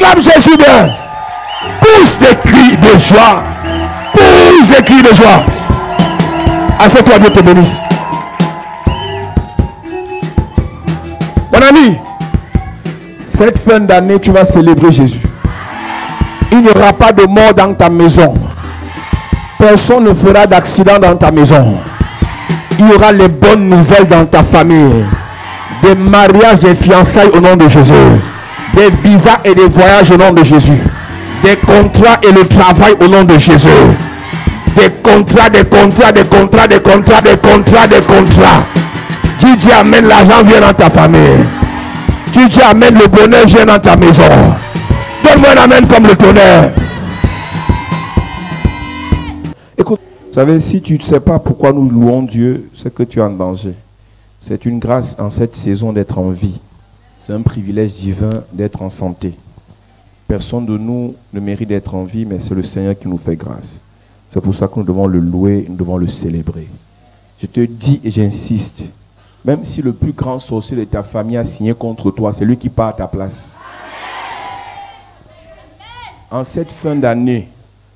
Acclame Jésus bien. Pousse des cris de joie. Pousse des cris de joie. Assieds-toi, Dieu te bénisse. Mon ami, cette fin d'année, tu vas célébrer Jésus. Il n'y aura pas de mort dans ta maison. Personne ne fera d'accident dans ta maison. Il y aura les bonnes nouvelles dans ta famille. Des mariages, des fiançailles au nom de Jésus. Des visas et des voyages au nom de Jésus. Des contrats et le travail au nom de Jésus. Des contrats, des contrats, des contrats, des contrats, des contrats, des contrats. Tu dis amen, l'argent vient dans ta famille. Tu dis amen, le bonheur vient dans ta maison. Donne-moi un amen comme le tonnerre. Écoute, vous savez, si tu ne sais pas pourquoi nous louons Dieu, c'est que tu es en danger. C'est une grâce en cette saison d'être en vie. C'est un privilège divin d'être en santé. Personne de nous ne mérite d'être en vie, mais c'est le Seigneur qui nous fait grâce. C'est pour ça que nous devons le louer, nous devons le célébrer. Je te dis et j'insiste, même si le plus grand sorcier de ta famille a signé contre toi, c'est lui qui part à ta place. En cette fin d'année,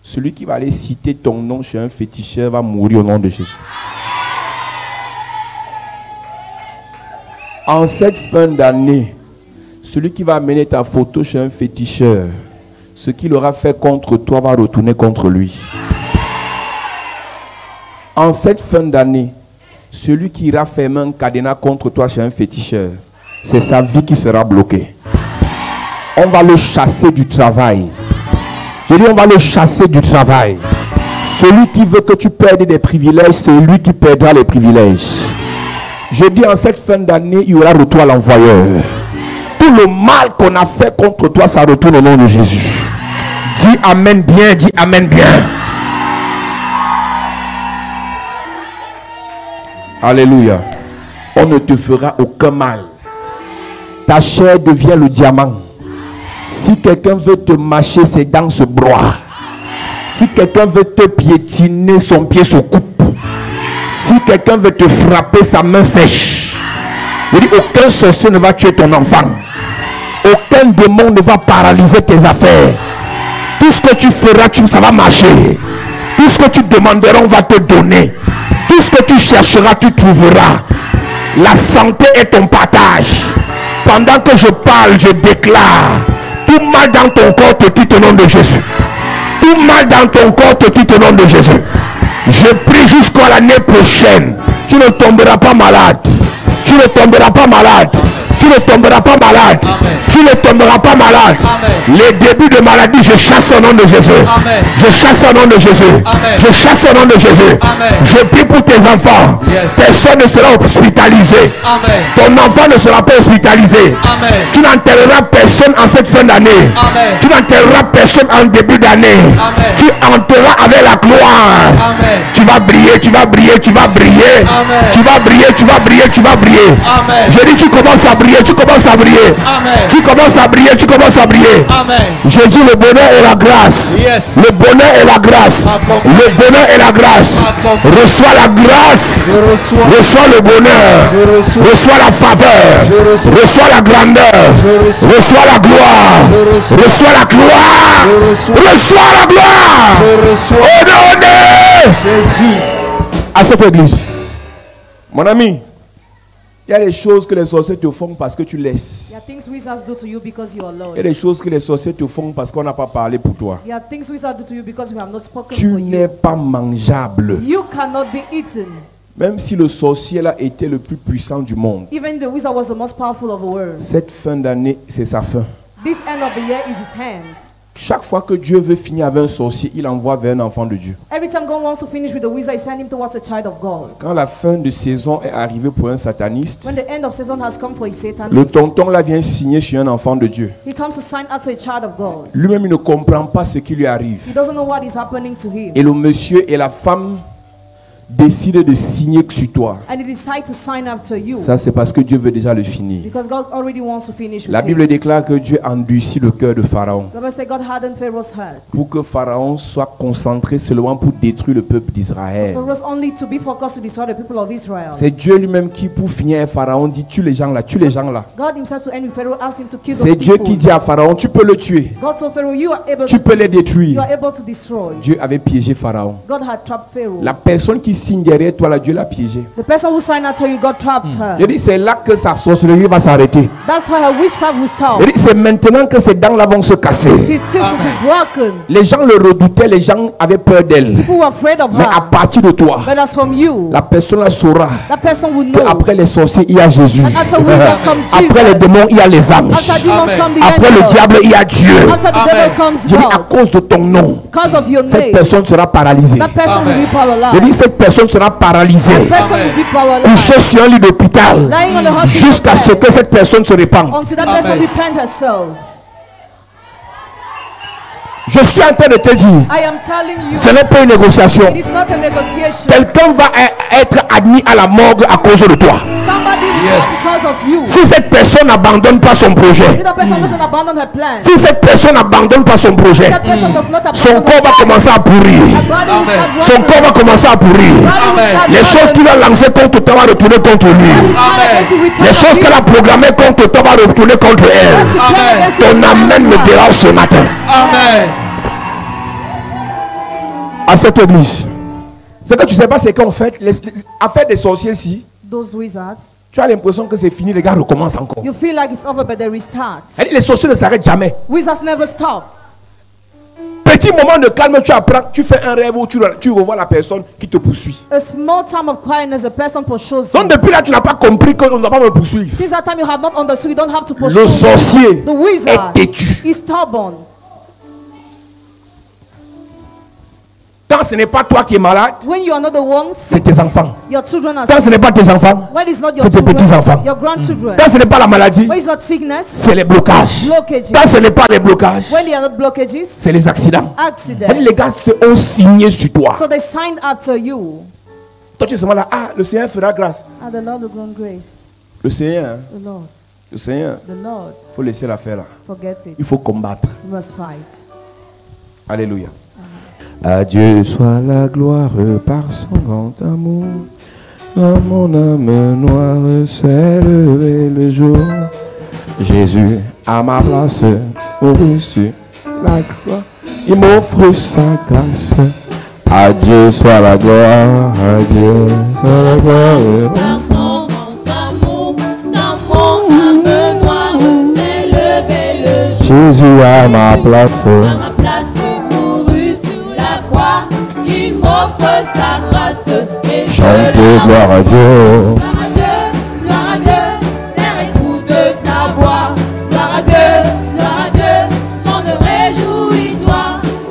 celui qui va aller citer ton nom chez un féticheur va mourir au nom de Jésus. En cette fin d'année, celui qui va amener ta photo chez un féticheur, ce qu'il aura fait contre toi va retourner contre lui. En cette fin d'année, celui qui ira fermer un cadenas contre toi chez un féticheur, c'est sa vie qui sera bloquée. On va le chasser du travail. Je dis, on va le chasser du travail. Celui qui veut que tu perdes des privilèges, c'est lui qui perdra les privilèges. Je dis, en cette fin d'année, il y aura retour à l'envoyeur. Tout le mal qu'on a fait contre toi, ça retourne au nom de Jésus. Dis amen bien, dis amen bien. Alléluia. On ne te fera aucun mal. Ta chair devient le diamant. Si quelqu'un veut te mâcher, ses dents se broient. Si quelqu'un veut te piétiner, son pied se coupe. Si quelqu'un veut te frapper, sa main sèche. Je dis, aucun sorcier ne va tuer ton enfant. Aucun démon ne va paralyser tes affaires. Tout ce que tu feras, ça va marcher. Tout ce que tu demanderas, on va te donner. Tout ce que tu chercheras, tu trouveras. La santé est ton partage. Pendant que je parle, je déclare. Tout mal dans ton corps te quitte au nom de Jésus. Tout mal dans ton corps te quitte au nom de Jésus. Je prie jusqu'à l'année prochaine. Tu ne tomberas pas malade. Tu ne tomberas pas malade. Tu ne tomberas pas malade. Amen. Tu ne tomberas pas malade. Amen. Les débuts de maladie, je chasse au nom de Jésus. Amen. Je chasse au nom de Jésus. Amen. Je chasse au nom de Jésus. Amen. Je prie pour tes enfants. Yes. Personne ne sera hospitalisé. Amen. Ton enfant ne sera pas hospitalisé. Amen. Tu n'enterreras personne en cette fin d'année. Tu n'enterreras personne en début d'année. Tu entreras avec la gloire. Amen. Tu vas briller, tu vas briller, tu vas briller. Amen. Tu vas briller, tu vas briller, tu vas briller. Amen. Je dis, tu commences à briller. Tu commences à briller. Amen. Tu commences à briller. Tu commences à briller. Amen. Je dis le bonheur et la grâce. Yes. Le bonheur et la grâce. Le bonheur et la grâce. Reçois la grâce. Reçois le bonheur. Reçois la faveur. Reçois la grandeur. Reçois la gloire. Reçois la gloire. Reçois la gloire. Au nom de Jésus. À cette église. Mon ami. Il y a des choses que les sorciers te font parce que tu laisses. Il y a des choses que les sorciers te font parce qu'on n'a pas parlé pour toi. Tu n'es pas mangeable. Même si le sorcier là était le plus puissant du monde. Cette fin d'année, c'est sa fin. Chaque fois que Dieu veut finir avec un sorcier, il envoie vers un enfant de Dieu. Quand la fin de saison est arrivée pour un sataniste, le tonton là vient signer sur un enfant de Dieu. Lui-même, il ne comprend pas ce qui lui arrive. Et le monsieur et la femme décide de signer sur toi, and he decides to sign after you, ça c'est parce que Dieu veut déjà le finir. because God already wants to finish with La Bible him. déclare que Dieu endurcit le cœur de Pharaon The Bible says God hardened Pharaoh's heart. pour que Pharaon soit concentré seulement pour détruire le peuple d'Israël. Pharaoh only to be focused to destroy the people of Israel. C'est Dieu lui-même qui, pour finir avec Pharaon, dit tue les gens là, tue les gens là. God himself to end with Pharaoh asked him to kill C'est those Dieu people. qui dit à Pharaon, tu peux le tuer, God told Pharaoh, you are able tu to, peux les you détruire. are able to destroy. Dieu avait piégé Pharaon. God had trapped Pharaoh. La personne qui signe derrière toi là, Dieu l'a piégé. The person who signed after you, God trapped her. Je dis c'est là que sa sorcellerie va s'arrêter. That's why her witchcraft will stop. Je dis c'est maintenant que ces dents là vont se casser. His teeth will be broken. Les gens le redoutaient, les gens avaient peur d'elle. People were afraid of Mais à her. partir de toi, But as from you, la personne là saura that person will know. qu'après les sorciers, il y a Jésus. And after wizards comes Après les Jesus. démons, il y a les anges. After demons Amen. come the Après le angels. diable, il y a Dieu. After the devil comes Je dis à God. cause de ton nom, Because of your cette name, personne sera paralysée. that person will be Je dis paralyzed. cette personne sera paralysée, That person will be paralyzed. couchée sur un lit d'hôpital, Lying on the hospital jusqu'à ce bed que cette personne se répande. until that person Amen. repent herself. Je suis en train de te dire, I am telling you, ce n'est pas une négociation. it is not a negotiation. Quelqu'un va être admis à la morgue à cause de toi. Somebody will Yes. die because of you. Si cette personne n'abandonne pas son projet, If that person doesn't abandon her plan, si cette personne n'abandonne pas son projet, that person does not son abandon corps va commencer à pourrir. her body will start Amen. Son rotting. corps va commencer à pourrir. Body will Amen. start Les choses qu'il rotting. a lancées contre toi vont retourner contre lui. What is done Amen. against you, return Les on choses you. qu'elle a programmées contre toi vont retourner contre What elle. you plan Amen. against you, Ton return amen on me her. dérange ce matin. Amen. À cette église. Ce que tu sais pas, c'est qu'en fait, les affaires des sorciers ici, Those wizards, tu as l'impression que c'est fini, les gars recommencent encore. you feel like it's over, but they restart. Elle dit, les sorciers ne s'arrêtent jamais. Wizards never stop. Petit moment de calme, tu apprends, tu fais un rêve où tu revois la personne qui te poursuit. A small time of quietness, a person pursues you. Donc depuis là, tu n'as pas compris qu'on ne doit pas me poursuivre. Since that time you have not understood, you don't have to pursue. Le sorcier The wizard est têtu. is stubborn. Quand ce n'est pas toi qui es malade, When you are not the one c'est sick, tes enfants. your children are Quand ce sick. n'est pas tes enfants, When it's not your c'est tes children, petits-enfants. your grandchildren. Quand ce n'est pas la maladie, When it's not sickness, c'est les blocages. blockages. Quand ce n'est pas les blocages, When they are not blockages, c'est les accidents. accidents. Elle dit, les gars ont signé sur toi. So they signed after you. Toi, tu es seulement là. Ah, le Seigneur fera grâce. And the Lord will grant grace. Le Seigneur, hein, The Lord, le Seigneur, the Lord, il faut laisser l'affaire là. forget it. Il faut combattre. You must fight. Alléluia. À Dieu soit la gloire par son grand amour. À mon âme noire s'est levé le jour. Jésus à ma place mourut sur la croix. Il m'offre sa grâce. À Dieu soit la gloire. À Dieu soit la gloire. Par son grand amour, dans mon âme noire s'est levé le jour. Jésus à ma place. À ma place mourut sur la croix, il m'offre sa grâce et je Chantez gloire à Dieu. Gloire à Dieu, terre écoute sa voix. Gloire à Dieu, monde réjouis-toi.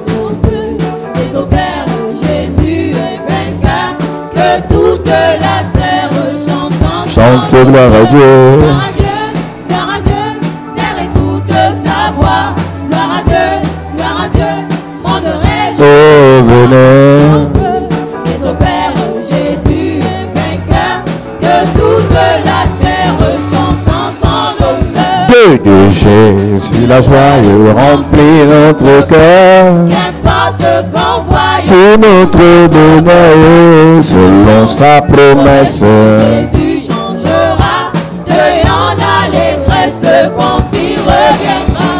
Au feu des opères, Jésus est vainqueur, que toute la terre chante en Chantez gloire à Dieu. Gloire à Dieu, terre écoute sa voix. Gloire à Dieu, monde réjouis. Oh, venez. Les opères, Jésus est vainqueur, que toute la terre chante en son honneur. De Jésus, la joie remplit notre cœur. Qu'importe qu'on voie, Pour notre bonheur, selon sa promesse. Jésus changera, deuillant l'allégresse quand il reviendra.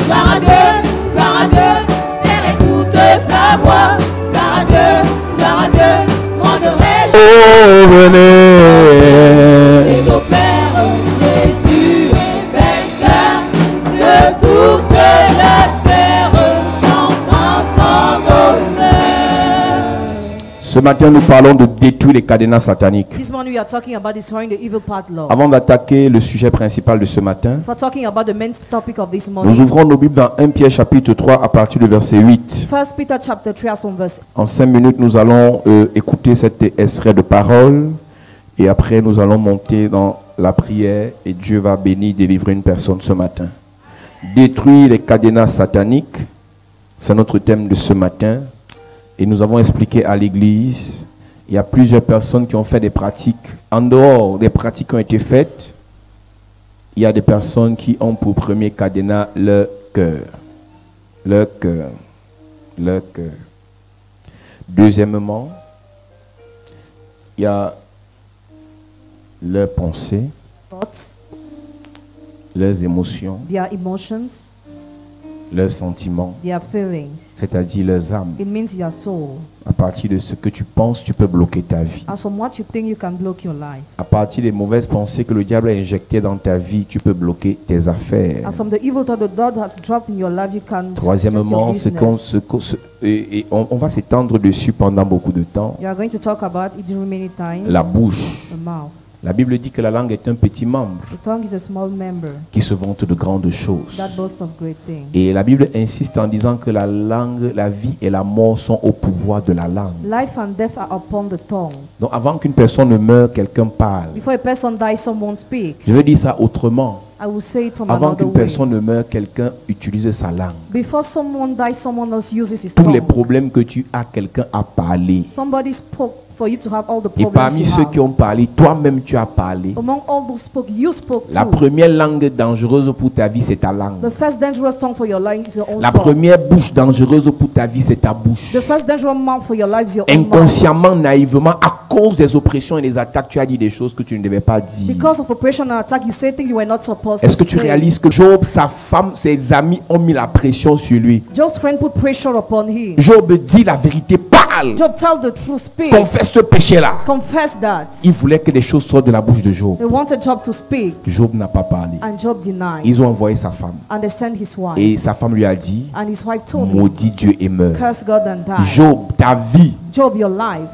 Gloire à Dieu, terre écoute sa voix. Gloire à Dieu, monde réjouis. Oh, venez. Les opères, Jésus est vainqueur, que toute la terre chante en son honneur. Ce matin, nous parlons de détruire les cadenas sataniques. This morning we are talking about destroying the evil part law. Avant d'attaquer le sujet principal de ce matin, We're talking about the main topic of this nous morning. ouvrons nos Bibles dans 1 Pierre chapitre 3 à partir du verset 8. 1 Peter chapter 3 from verse. En 5 minutes, nous allons écouter cet extrait de parole et après nous allons monter dans la prière et Dieu va bénir, délivrer une personne ce matin. Détruire les cadenas sataniques, c'est notre thème de ce matin et nous avons expliqué à l'église Il y a plusieurs personnes qui ont fait des pratiques. En dehors des pratiques qui ont été faites, il y a des personnes qui ont pour premier cadenas leur cœur. Leur cœur. Leur cœur. Deuxièmement, il y a leurs pensées, Thoughts, leurs émotions, their emotions, leurs sentiments, their feelings. c'est-à-dire leurs âmes. It means your soul. À partir de ce que tu penses, tu peux bloquer ta vie. As from what you think, you can block your life. À partir des mauvaises pensées que le diable a injectées dans ta vie, tu peux bloquer tes affaires. As from the evil thought the God has dropped in your life, you can block your Troisièmement, on va s'étendre dessus pendant beaucoup de temps. You are going to talk about it many times. La bouche. The mouth. La Bible dit que la langue est un petit membre The tongue is a small member qui se vante de grandes choses. that boasts of great things. Et la Bible insiste en disant que la langue, la vie et la mort sont au pouvoir de la langue. Life and death are upon the tongue. Donc avant qu'une personne ne meure, quelqu'un parle. Before a person dies, someone speaks. Je veux dire ça autrement. I will say it from Avant another qu'une way. personne ne meure, quelqu'un utilise sa langue. Before someone dies, someone else uses his Tous les tongue. problèmes que tu as, quelqu'un a parlé. Somebody spoke for you to have all the Et problems parmi you ceux have. qui ont parlé, toi-même tu as parlé. Among all those spoke, you spoke La too. première langue dangereuse pour ta vie, c'est ta langue. The first dangerous tongue for your life is your own La tongue. première bouche dangereuse pour ta vie, c'est ta bouche. The first dangerous mouth for your life is your own mouth. Inconsciemment, naïvement, à cause des oppressions et des attaques, tu as dit des choses que tu ne devais pas dire. Because of oppression and attack, you say things you were not supposed Est-ce to que tu say. réalises que Job, sa femme, ses amis ont mis la pression sur lui? Job's friend put pressure upon him. Job dit la vérité, parle, Job tell the truth, speak, confesse ce péché-là. confess that. Il voulait que des choses sortent de la bouche de Job. They wanted Job to speak, Job n'a pas parlé. and Job denied. Ils ont envoyé sa femme. And they sent his wife. Et sa femme lui a dit, And his wife told him, maudit Dieu et meurt. curse God and die. Job, ta vie, Job, your life,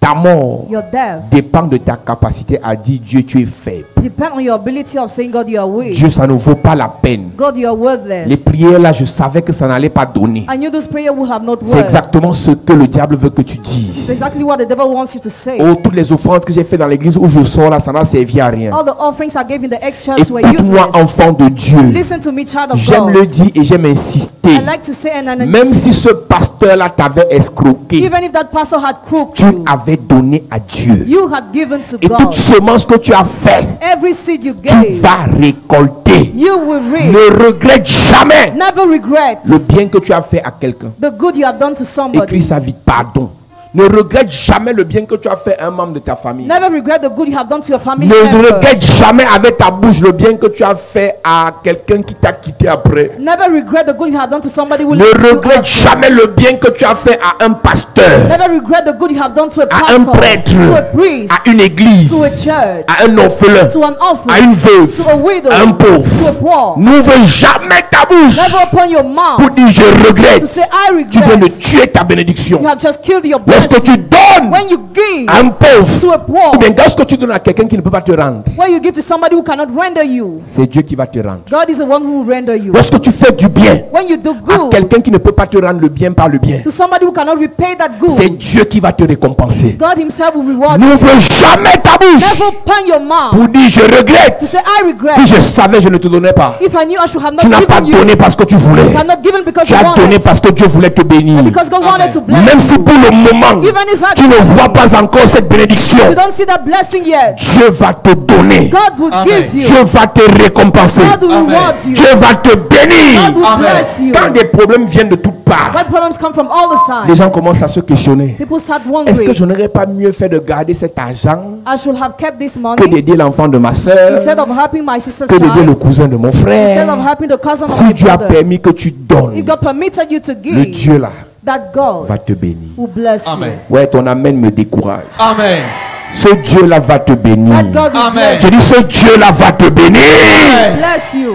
ta mort your death, dépend de ta capacité à dire Dieu, tu es faible. depend on your ability of saying, God, you are weak. Dieu, ça ne vaut pas la peine. God, you are worthless. Les prières là, je savais que ça n'allait pas donner. I knew this prayer would have not C'est worked. exactement ce que le diable veut que tu It's dises. exactly what the devil wants you to say. Oh, toutes les offrandes que j'ai fait dans l'église où je sors là, ça n'a servi à rien. All the offerings I gave in the ex-church were Écoute-moi, useless. enfant de Dieu. Listen to me, child of J'aime God. le dire et j'aime insister. I like to say, and Même si ce pasteur-là t'avait escroqué, even if that pastor had crooked tu you, avais donné à Dieu. you had given to Et toute God. semence que tu as fait, Every seed you tu gave, vas récolter. you will reap. Ne regrette jamais Never regret le bien que tu as fait à quelqu'un. the good you have done to Écris somebody. sa vie, pardon. Ne regrette jamais le bien que tu as fait à un membre de ta famille. Never regret the good you have done to your family Ne member. regrette jamais avec ta bouche le bien que tu as fait à quelqu'un qui t'a quitté après. Never regret the good you have done to somebody who Ne left you regrette after. jamais le bien que tu as fait à un pasteur, Never regret the good you have done to a à un pastor, prêtre, to a priest, à une église, to a church, à un orphelin, to an à offering, une veuve, to a widow, à un to a pauvre. poor. N'ouvre jamais ta bouche Never open your mouth pour dire je to regrette. say I Tu viens de regret. tuer ta bénédiction. You have just killed your Lorsque blessing. tu donnes When you give à un to pauvre, a poor, ou bien lorsque tu donnes à quelqu'un qui ne peut pas te rendre, when you give to somebody who cannot render you, c'est Dieu qui va te rendre. God is the one who will render you. Lorsque tu fais du bien When you do à good quelqu'un qui ne peut pas te rendre le bien par le bien, to somebody who cannot repay that c'est good, Dieu qui va te récompenser. God himself will reward you. N'ouvre jamais ta bouche Never open your mouth pour dire je to regrette. say I regret. Si je savais, je ne te donnais pas. If I knew I should have Tu not n'as pas given you, donné parce que tu voulais. you have not given because Tu you as donné wanted, parce que Dieu voulait te bénir. because God wanted to bless Même si you. pour le moment, Even if tu ne vois pas encore cette bénédiction, you don't see that blessing yet, Dieu va te donner. God will give you. Dieu va te récompenser. God will reward you. Dieu va te God bénir. will bless you. Quand des problèmes viennent de toutes parts, When problems come from all the les sides, gens commencent à se questionner. people start Est-ce que wondering, je n'aurais pas mieux fait de garder cet argent I should have kept this que money d'aider l'enfant de ma soeur, instead of helping my sister's que d'aider le child, cousin de mon instead frère? of helping the cousin of Si my Dieu a brother. permis que tu donnes, If God permitted you to le give, Dieu là that God va te bénir. will bless Amen. Ouais, ton amen me décourage. Amen. Ce Dieu là va te you. bénir. That God will Amen. Je dis ce Dieu là va te bénir. bless you.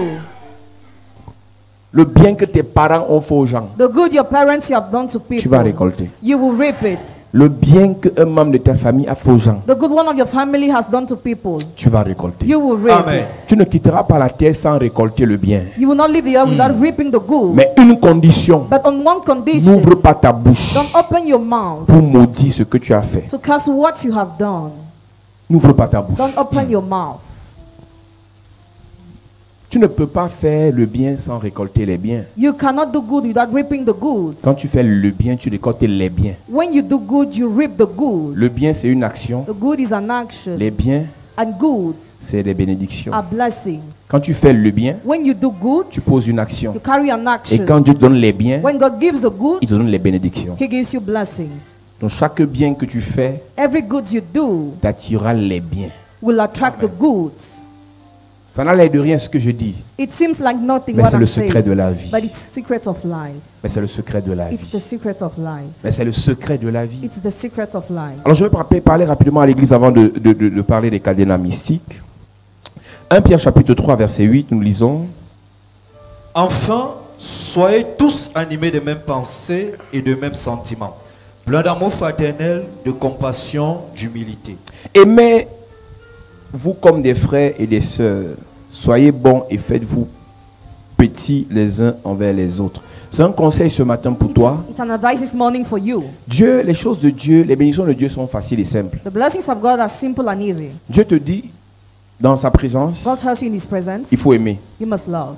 Le bien que tes parents ont fait aux gens, The good your parents have done to tu vas people, récolter. you will reap it. Le bien qu'un membre de ta famille a fait aux gens, The good one of your family has done to people, tu vas récolter. you will reap Amen. it. Tu ne quitteras pas la terre sans récolter le bien. You will not leave the earth without reaping the good. Mais une condition, But on one condition, n'ouvre pas ta bouche don't open your mouth pour maudire ce que tu as fait. to curse what you have done. N'ouvre pas ta bouche. Don't open your mouth. Tu ne peux pas faire le bien sans récolter les biens. You cannot do good without reaping the goods. Quand tu fais le bien, tu récoltes les biens. When you do good, you reap the goods. Le bien, c'est une action. The good is an action. Les biens, And goods c'est des bénédictions. are blessings. Quand tu fais le bien, When you do good, tu poses une action. you carry an Et action. quand Dieu te donne les biens, When God gives the goods, il te donne les bénédictions. He gives you blessings. Donc chaque bien que tu fais Every good you do t'attirera les biens. will attract the goods. Ça n'a l'air de rien ce que je dis, It seems like nothing mais what c'est le I'm secret saying, de la vie. but it's secret of life. Mais c'est le secret de la It's the vie. secret of life. Mais c'est le secret de la vie. It's the secret of life. Alors je vais parler rapidement à l'église avant de parler des cadenas mystiques. 1 Pierre chapitre 3 verset 8, nous lisons. Enfin, soyez tous animés de mêmes pensées et de mêmes sentiments, pleins d'amour fraternel, de compassion, d'humilité. Aimez-vous comme des frères et des sœurs. Soyez bons et faites-vous petits les uns envers les autres. C'est un conseil ce matin pour toi. It's an advice this morning for you. Dieu, les choses de Dieu, les bénédictions de Dieu sont faciles et simples. The blessings of God are simple and easy. Dieu te dit, dans sa présence, God tells you in His presence, il faut aimer. you must love.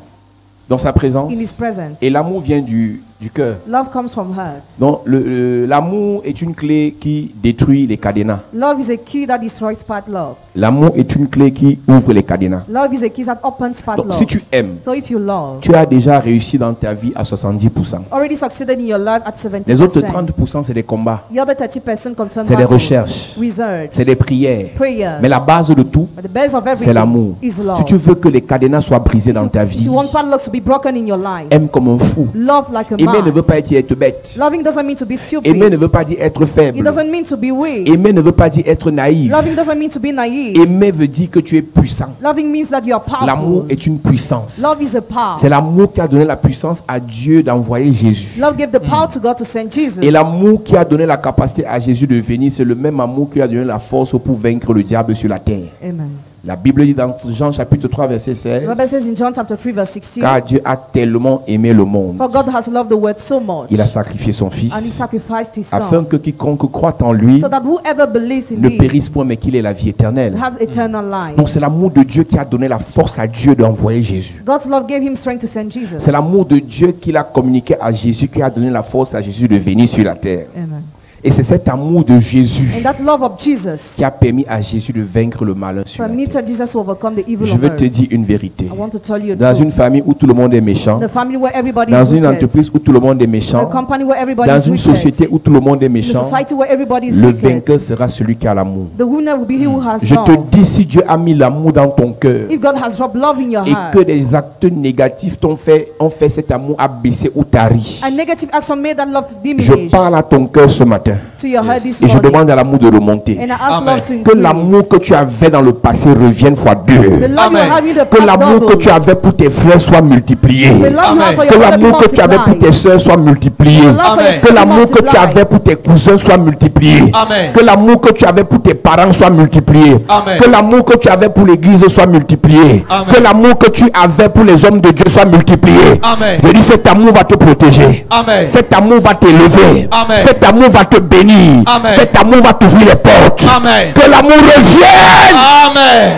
Dans sa présence. In His presence. Et l'amour vient du cœur. Love comes from heart. Donc l'amour est une clé qui détruit les cadenas. Love is a key that destroys padlock. L'amour est une clé qui ouvre les cadenas. Love is a key that opens Donc padlocks. si tu aimes, So if you love, tu as déjà réussi dans ta vie à 70%. already succeeded in your life at 70%. Les autres 30%, c'est des combats, The other 30% concern c'est des battles, recherches, research, c'est des prières. prayers. Mais la base de tout, But the base of c'est everything l'amour. is love. Si tu veux que les cadenas soient brisés dans ta If vie, you want padlocks to be broken in your life, aime comme un fou. love like a Aimer ne veut man. pas dire être bête. Loving doesn't mean to be stupid. Aimer ne veut pas dire être It faible. doesn't mean to be weak. Aimer ne veut pas dire être naïf. Loving doesn't mean to be naive. Aimer veut dire que tu es puissant. Loving means that you are L'amour powerful. est une puissance. Love is a power. C'est l'amour qui a donné la puissance à Dieu d'envoyer Jésus. Love gave the power to God to send Jesus. Et l'amour qui a donné la capacité à Jésus de venir, c'est le même amour qui a donné la force pour vaincre le diable sur la terre. Amen. La Bible dit dans Jean chapitre 3 verset The Bible 16, says in John chapter 3 verse 16, car Dieu a tellement aimé le monde, for God has loved the world so much, il a sacrifié son and He Fils, sacrificed His afin Son, que quiconque croit en lui so that whoever believes in ne Him périsse point, mais qu'il ait la vie éternelle. have eternal life. Donc c'est l'amour de Dieu qui a donné la force à Dieu d'envoyer Jésus. God's love gave Him strength to send Jesus. C'est l'amour de Dieu qu'il a communiqué à Jésus qui a donné la force à Jésus de venir sur la terre. Amen. Et c'est cet amour de Jésus And that love of Jesus qui a permis à Jésus de vaincre le malin sur la terre. permitted Jesus to overcome the evil Je of veux te earth. dire une vérité. I want to tell you Dans the une truth. famille où tout le monde est méchant, The family where everybody dans is une wicked, entreprise où tout le monde est a méchant, company where everybody dans is une wicked, société où tout le monde est in a méchant, society where everybody is le wicked, vainqueur sera celui qui a l'amour. the winner will be he who has Je te love. dis, si Dieu a mis l'amour dans ton cœur If God has dropped love in your et heart, que des actes négatifs ont fait cet amour abaisser ou tari, a negative action made that love to je diminish parle à ton cœur ce matin to your heart this et je morning. demande à l'amour de remonter. And I ask Amen. love to Que increase. l'amour que tu avais dans le passé revienne fois The deux. love you Amen. have in the Que past l'amour que double. tu avais pour tes frères soit multiplié. The love you Amen. have for Que your brother be l'amour que tu avais pour multiplied. tes soeurs soit multiplié. The love for your Amen. sister Que l'amour que tu multiplied. avais pour tes cousins soit multiplié. Amen. Que l'amour que tu avais pour tes parents soit multiplié. Amen. Que l'amour que tu avais pour l'église soit multiplié. Amen. Que l'amour que tu avais pour les hommes de Dieu soit multiplié. Amen. Je dis, cet amour va te protéger. Amen. Cet amour va t'élever. Amen. Cet amour va te bénir. Amen. Cet amour va t'ouvrir les portes. Amen. Que l'amour revienne. Amen.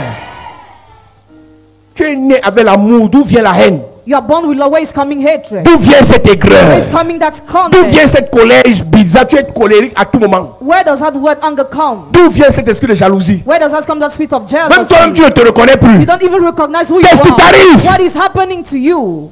Tu es né avec l'amour. D'où vient la haine? You are born with love. Where is coming hatred? D'où vient cette Where aigreur? is coming that D'où vient calmness? cette colère bizarre? Tu es colérique à tout moment. Where does that word anger come? D'où vient cet esprit de jalousie? Where does that come, that spirit of Même toi-même, jealousy? tu ne te reconnais plus. You don't even recognize who you Qu'est-ce qui are. t'arrive? What is happening to you?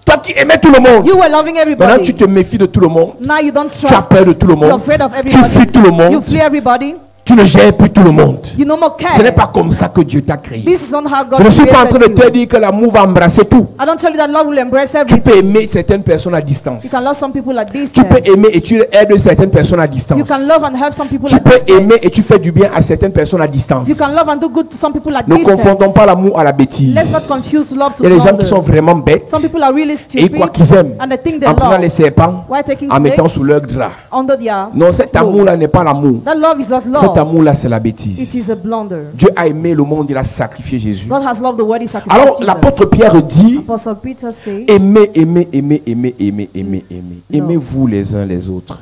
Toi qui aimais tout le monde. You were loving Maintenant, tu everybody. te méfies de tout le monde. Now you don't Tu as trust. peur de tout le You're monde. afraid of Tu fuis tout le everybody. You monde. flee everybody. Tu ne gères plus tout le monde. You no more care. Ce n'est pas comme ça que Dieu t'a créé. This is not how God Je ne suis pas en train de created te you. dire que l'amour va embrasser tout. I don't tell you that love will embrace Tu everything. peux aimer certaines personnes à distance. You can love some people at Tu distance. peux aimer et tu aides certaines personnes à You distance. can love and help some people Tu at peux aimer et distance. tu fais du bien à certaines personnes à distance. You can love and do good to some people at Ne confondons distance. pas l'amour à la bêtise. Let's not confuse love to Il y a des gens qui sont blunder. vraiment bêtes Some people are really et stupid ils croient qu'ils aiment and they think they en prenant les love serpents, while taking en mettant snakes sous leur drap. under their Non, cet amour-là n'est pas l'amour. That love is not Cet love. amour-là, c'est la It bêtise. is a blunder. Dieu a aimé le monde, il a sacrifié Jésus. God has loved the world. He sacrificed Alors Jesus. l'apôtre Pierre dit, Apostle Peter says, aimez, aimez, aimez, aimez, aimez, aimez, aimez. Aimez-vous les uns les autres.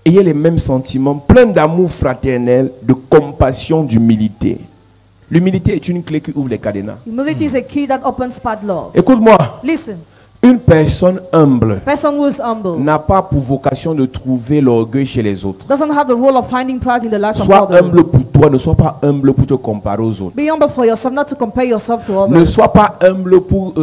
Ayez les mêmes sentiments, pleins d'amour fraternel, de compassion, d'humilité. L'humilité est une clé qui ouvre les cadenas. Humility is a key that opens padlock. Écoute-moi, Listen, une personne humble person who is humble n'a pas pour vocation de trouver l'orgueil chez les autres. doesn't have the role of finding pride in the lives of Sois others. humble pour toi, ne sois pas humble pour te comparer aux autres. Be humble for yourself, not to compare yourself to Ne others. sois pas humble pour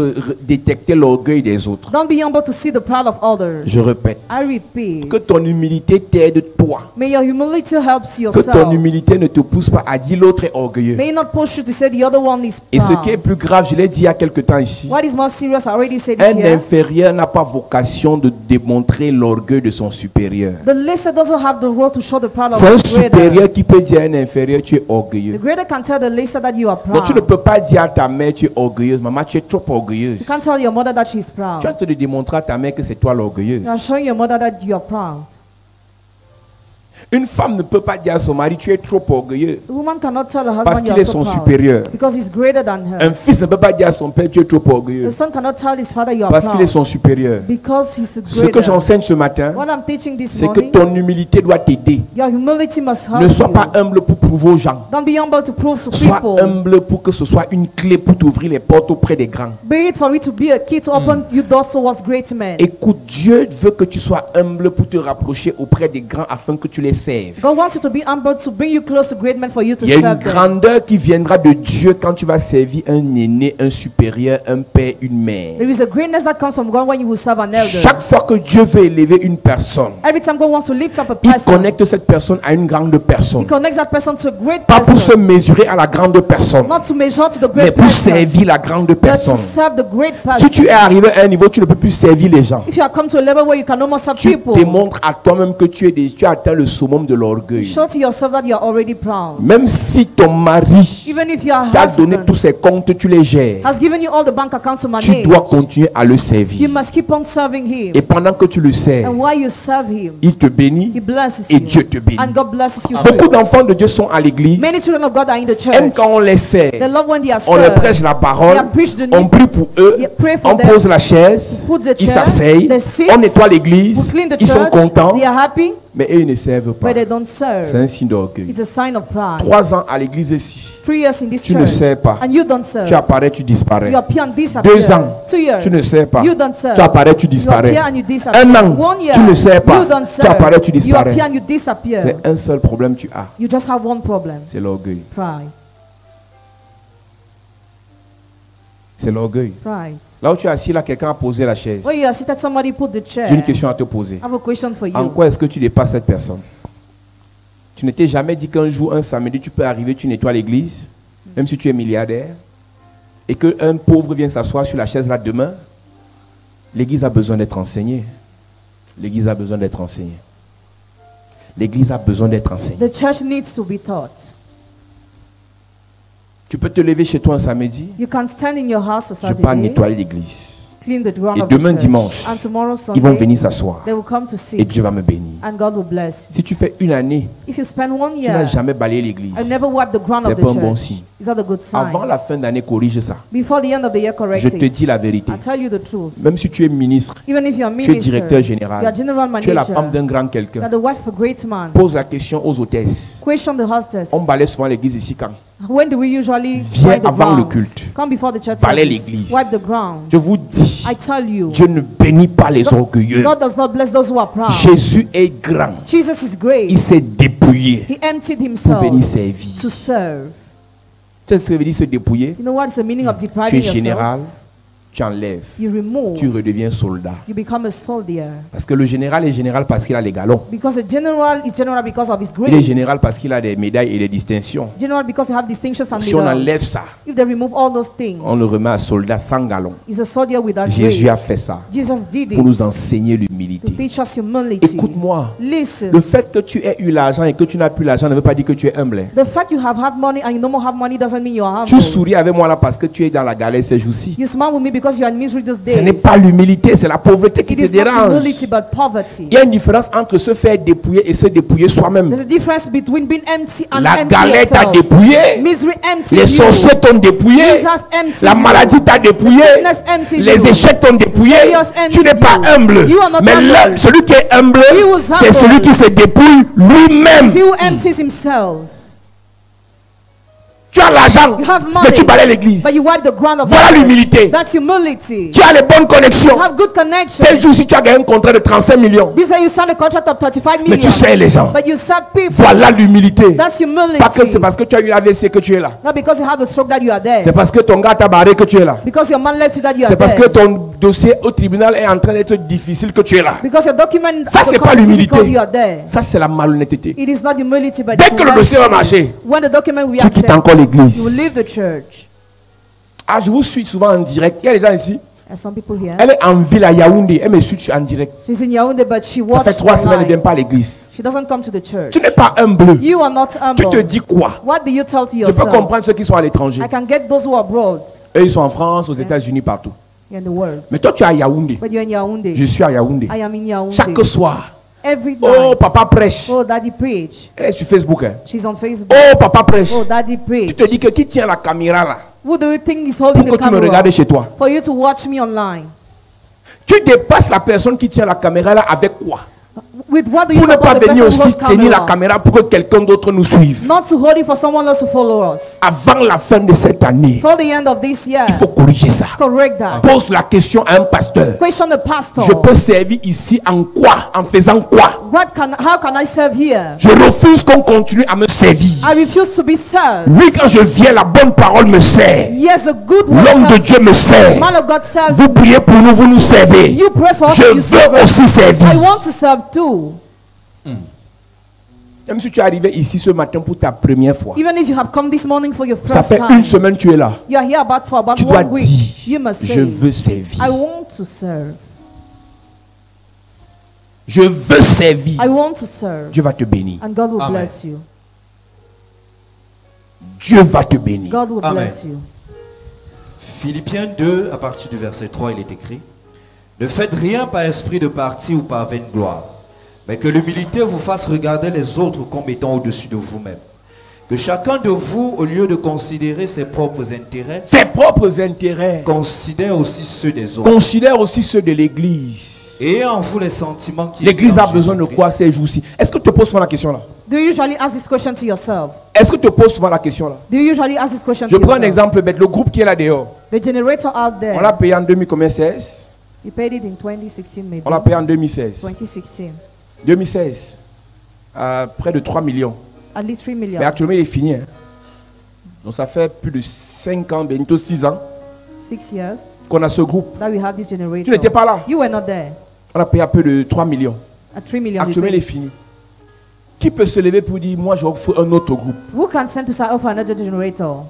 détecter l'orgueil des autres. Don't be humble to see the pride of others. Je répète, I repeat. que ton humilité t'aide toi. May your humility helps Que yourself. ton humilité ne te pousse pas à dire l'autre est orgueilleux. May it not push you to say the other one is Et ce qui est proud. plus grave, je l'ai dit il y a quelque temps ici, What is more serious, I already said it un here. inférieur n'a pas vocation de démontrer l'orgueil de son supérieur. The lesser doesn't have the role to show the pride of C'est un the greater. supérieur qui peut dire à un inférieur, tu es The orgueilleux. greater can tell the lesser that you are Donc tu ne proud. peux pas dire à ta mère, tu es orgueilleuse. Maman, tu es trop orgueilleuse. You can't tell your mother that she's Tu es en proud. train de démontrer à ta mère que c'est toi l'orgueilleuse. You are showing your mother that you are proud. Une femme ne peut pas dire à son mari, tu es trop orgueilleux. A woman cannot tell her Parce husband qu'il you est are so son proud supérieur. because he's greater than her. Un fils ne peut pas dire à son père, tu es trop orgueilleux. The son cannot tell his father you are Parce qu'il est proud son supérieur. because he's Ce que greater. j'enseigne ce matin, What I'm teaching this c'est que morning, ton humilité doit t'aider. your humility must help Ne sois you. pas humble pour prouver aux gens. Don't be humble to prove to Sois people. humble pour que ce soit une clé pour t'ouvrir les portes auprès des grands. Be it for it to be a key to open you doors towards great men. Écoute, Dieu veut que tu sois humble pour te rapprocher auprès des grands afin que tu les serves. God wants you to be humble to bring you close to great men for you to Il y a une serve them. grandeur qui viendra de Dieu quand tu vas servir un aîné, un supérieur, un père, une mère. There is a greatness that comes from God when you will serve an elder. Chaque fois que Dieu veut élever une personne, Every time God wants to lift up a il person, connecte cette personne à une grande He personne. connects that person to a great Pas pour se person. mesurer à la grande personne, Not to measure to the mais great pour person, servir la grande but to personne. serve the great Si person. tu es arrivé à un niveau, tu ne peux plus servir les gens. If you have come to a level where you can no more serve Tu people, démontres à toi-même que tu as atteint le summum de l'orgueil. show to yourself that you are already proud. Même si ton mari Even if your t'a donné husband tous ses comptes, tu les gères. has given you all the bank accounts to Tu manage, dois continuer à le you servir. must keep on serving Him. Et pendant que tu le sers, And while you serve Him, il te bénit He blesses et you. Dieu te bénit. And God blesses you Beaucoup too. d'enfants de Dieu sont à l'église, Many children of God are in the aiment church. quand on les They sert. love when they are On leur served. prêche la parole, They preach the on need. prie pour eux, They pray for on them. pose la chaise, Put the ils chair, s'asseyent, they sit, on nettoie We l'église, clean the ils sont church. contents, They are happy, mais eux ils ne servent pas. but they don't C'est serve. un signe d'orgueil. It's a sign of pride. 3 ans à l'église ici, 3 years in this tu ne church, sers pas. and you don't serve. Tu apparais, tu disparais. You appear and disappear. 2 ans, 2 years, tu ne sers pas. you don't serve. Tu apparais, tu You disparais. appear and you disappear. 1 an, 1 year, tu ne sers pas. you don't Tu serve. apparais, tu You disparais. appear and you disappear. C'est un seul problème que tu as, You just have one problem, c'est l'orgueil. pride. C'est l'orgueil. Pride. Là où tu es assis, là, quelqu'un a posé la chaise. Where you are seated, somebody put the chair. J'ai une question à te poser. I have a question for En you. quoi est-ce que tu dépasses cette personne? Tu ne t'es jamais dit qu'un jour, un samedi, tu peux arriver, tu nettoies l'église, même si tu es milliardaire, et qu'un pauvre vient s'asseoir sur la chaise là demain? L'église a besoin d'être enseignée. L'église a besoin d'être enseignée. L'église a besoin d'être enseignée. The church needs to be taught. Tu peux te lever chez toi un samedi, You can stand in your house on je pars Saturday, nettoyer l'église. clean the ground Et of demain the church. dimanche, And tomorrow Ils vont Sunday, venir s'asseoir they will come to et sit. Dieu va me bénir. And God will bless you. Si tu fais une année, If you spend 1 tu n'as year jamais balayé l'église. and never wipe the ground C'est of the pas un bon church, signe. is that a good sign? Avant la fin d'année, corrige ça. Before the end of the year, correct Je te dis la it. vérité. I tell you the truth. Même si tu es ministre, Even if you are tu es minister, directeur you are général, general tu es la manager, femme d'un grand you are quelqu'un, the wife of a great man. pose la question aux hôtesses. Question the hostess. On balaye souvent l'église ici quand? When do we usually Viens wipe the avant le ground? culte. Come before the church Balaye service. l'église. Wipe the ground. Je vous dis, I tell you, Dieu ne bénit pas les orgueilleux. God does not bless those who are proud. Jésus est grand. Jesus is great. Il s'est dépouillé He emptied pour himself venir servir. to serve. Tu sais ce que veut dire se dépouiller? You know what is the meaning of Tu depriving es général, yourself? tu enlèves, You remove. tu redeviens soldat. You become a soldier. Parce que le général est général parce qu'il a les galons. Because a general is general because of his Il est grace. général parce qu'il a des médailles et des distinctions. General because he have distinctions and Si on enlève medals. ça, If they remove all those things, on le remet à soldat sans galons. he's a soldier without Jésus a grace. fait ça Jesus did pour nous it enseigner to l'humilité. teach us humility. Écoute-moi, Listen. le fait que tu aies eu l'argent et que tu n'as plus l'argent ne veut pas dire que tu es humble. The fact you have had money and you no more have money doesn't mean you are Tu humble. souris avec moi là parce que tu es dans la galère ces jours-ci. You smile with me because you are in misery those Ce n'est days. pas l'humilité, c'est la pauvreté qui It te is not dérange. humility but poverty. Il y a une différence entre se faire dépouiller et se dépouiller soi-même. There's a difference between being empty and La empty galère t'a yourself. dépouillé, Misery empty les you. sorciers t'ont dépouillé, Jesus empty la you. maladie t'a dépouillé, The sickness empty les you. échecs t'ont dépouillé. Failures empty Tu n'es pas you. humble. You are not Mais humble. celui qui est humble, He was c'est humble. celui qui se dépouille lui-même. He who empties himself. Tu as l'argent, You have money, mais tu balayes l'église. but you wipe the ground of Voilà the church. l'humilité. That's humility. Tu as les bonnes connexions. You have good Ces connections. jours-ci, tu as gagné un contrat de 35 millions. This day you sign a contract of 35 Mais tu million. sais les gens. But you serve people. Voilà l'humilité. That's humility. Pas que c'est parce que tu as eu l'AVC que tu es là. Not because you have a stroke that you are there. C'est parce que ton gars t'a barré que tu es là. Because your man left you that you are C'est parce que there. ton dossier au tribunal est en train d'être difficile que tu es là. Because your document Ça, at the c'est court pas is l'humilité. difficult, you are there. Ça, c'est la malhonnêteté. It is not humility, but Dès it's que le dossier va humility. marcher, When the document will be tu quittes accepted, encore l'église. you will leave the church. Ah, je vous suis souvent en direct. Il y a des gens ici. There's some people here. Elle est en ville à Yaoundé. Elle me suit en direct. She's in Yaoundé, but she Ça watches fait 3 semaines, elle ne vient online. pas à l'église. She doesn't come to the church. Tu n'es pas humble. You are not Tu te humble. dis quoi? What do you tell to Je peux yourself? comprendre ceux qui sont à l'étranger. I can get those who are abroad Eux, ils sont en France, aux États-Unis, partout. in the world. Mais toi, tu es à Yaoundé. But you're in Yaoundé. Je suis à Yaoundé. I am in Yaoundé. Chaque soir. Every night. Oh, papa prêche. Oh, daddy preach. Elle est sur Facebook. Hein. She's on Facebook. Oh, papa prêche. Oh, daddy Tu preach. te dis que qui tient la caméra là Who do you think is holding pour the que tu me camera? regardes chez toi? For you to watch me online. Tu dépasses la personne qui tient la caméra là avec quoi? With what do you Pour ne pas support the venir person who aussi holds tenir la camera? caméra pour que quelqu'un d'autre nous suive. Not to hold it for someone else to follow us. Avant la fin de cette année, For the end of this year. il faut corriger ça. Correct that. Pose la question à un pasteur. Question the pastor. Je peux servir ici en quoi? En faisant quoi? How can I serve here? Je refuse qu'on continue à me servir. I refuse to be served. Oui, quand je viens, la bonne parole me sert. Yes, a good word L'homme de serves Dieu me you. sert. Man of God serves Vous priez pour nous, vous nous servez. you. Pray for us. Je you serve veux us. aussi servir. I want to serve too. Même si tu es arrivé ici ce matin pour ta première fois, Even if you have come this morning for your ça first fait time, une semaine que tu es là. you are here for about Tu dois 1 week. dire, You must je say, veux servir. I want to serve. Je veux servir. I want to serve. Dieu va te bénir. And God will Amen. bless you. Dieu va te bénir. God will Amen. bless you. Philippiens 2, à partir du verset 3, il est écrit: Ne faites rien par esprit de parti ou par vaine gloire, mais que l'humilité vous fasse regarder les autres comme étant au-dessus de vous-même. Que chacun de vous, au lieu de considérer ses propres intérêts, Ses propres intérêts. considère aussi ceux des autres. Considère aussi ceux de l'Église. Et en vous les sentiments qui L'Église a étaient en besoin de Jésus-Christ. quoi ces jours-ci? Est-ce que tu te poses souvent la question là? Do you usually ask this question to yourself? Est-ce que tu te poses souvent la question là? Do you usually ask this question Je to prends un yourself? exemple bête. Le groupe qui est là dehors, The generator out there, on l'a payé en 2016. you paid it in 2016 maybe. On l'a payé en 2016. 2016. 2016. Près de 3 millions. At least 3 million. Mais actuellement, il est fini. Hein. Donc ça fait plus de 5 ans, bientôt 6 ans 6 years qu'on a ce groupe. that we have this Tu generator. n'étais pas là. You were not there. On a payé à peu de 3 millions. At 3 million. we Actuellement, il paid est it. fini. Qui peut se lever pour dire, moi, j'offre un autre groupe? Who can send to sign up for another generator?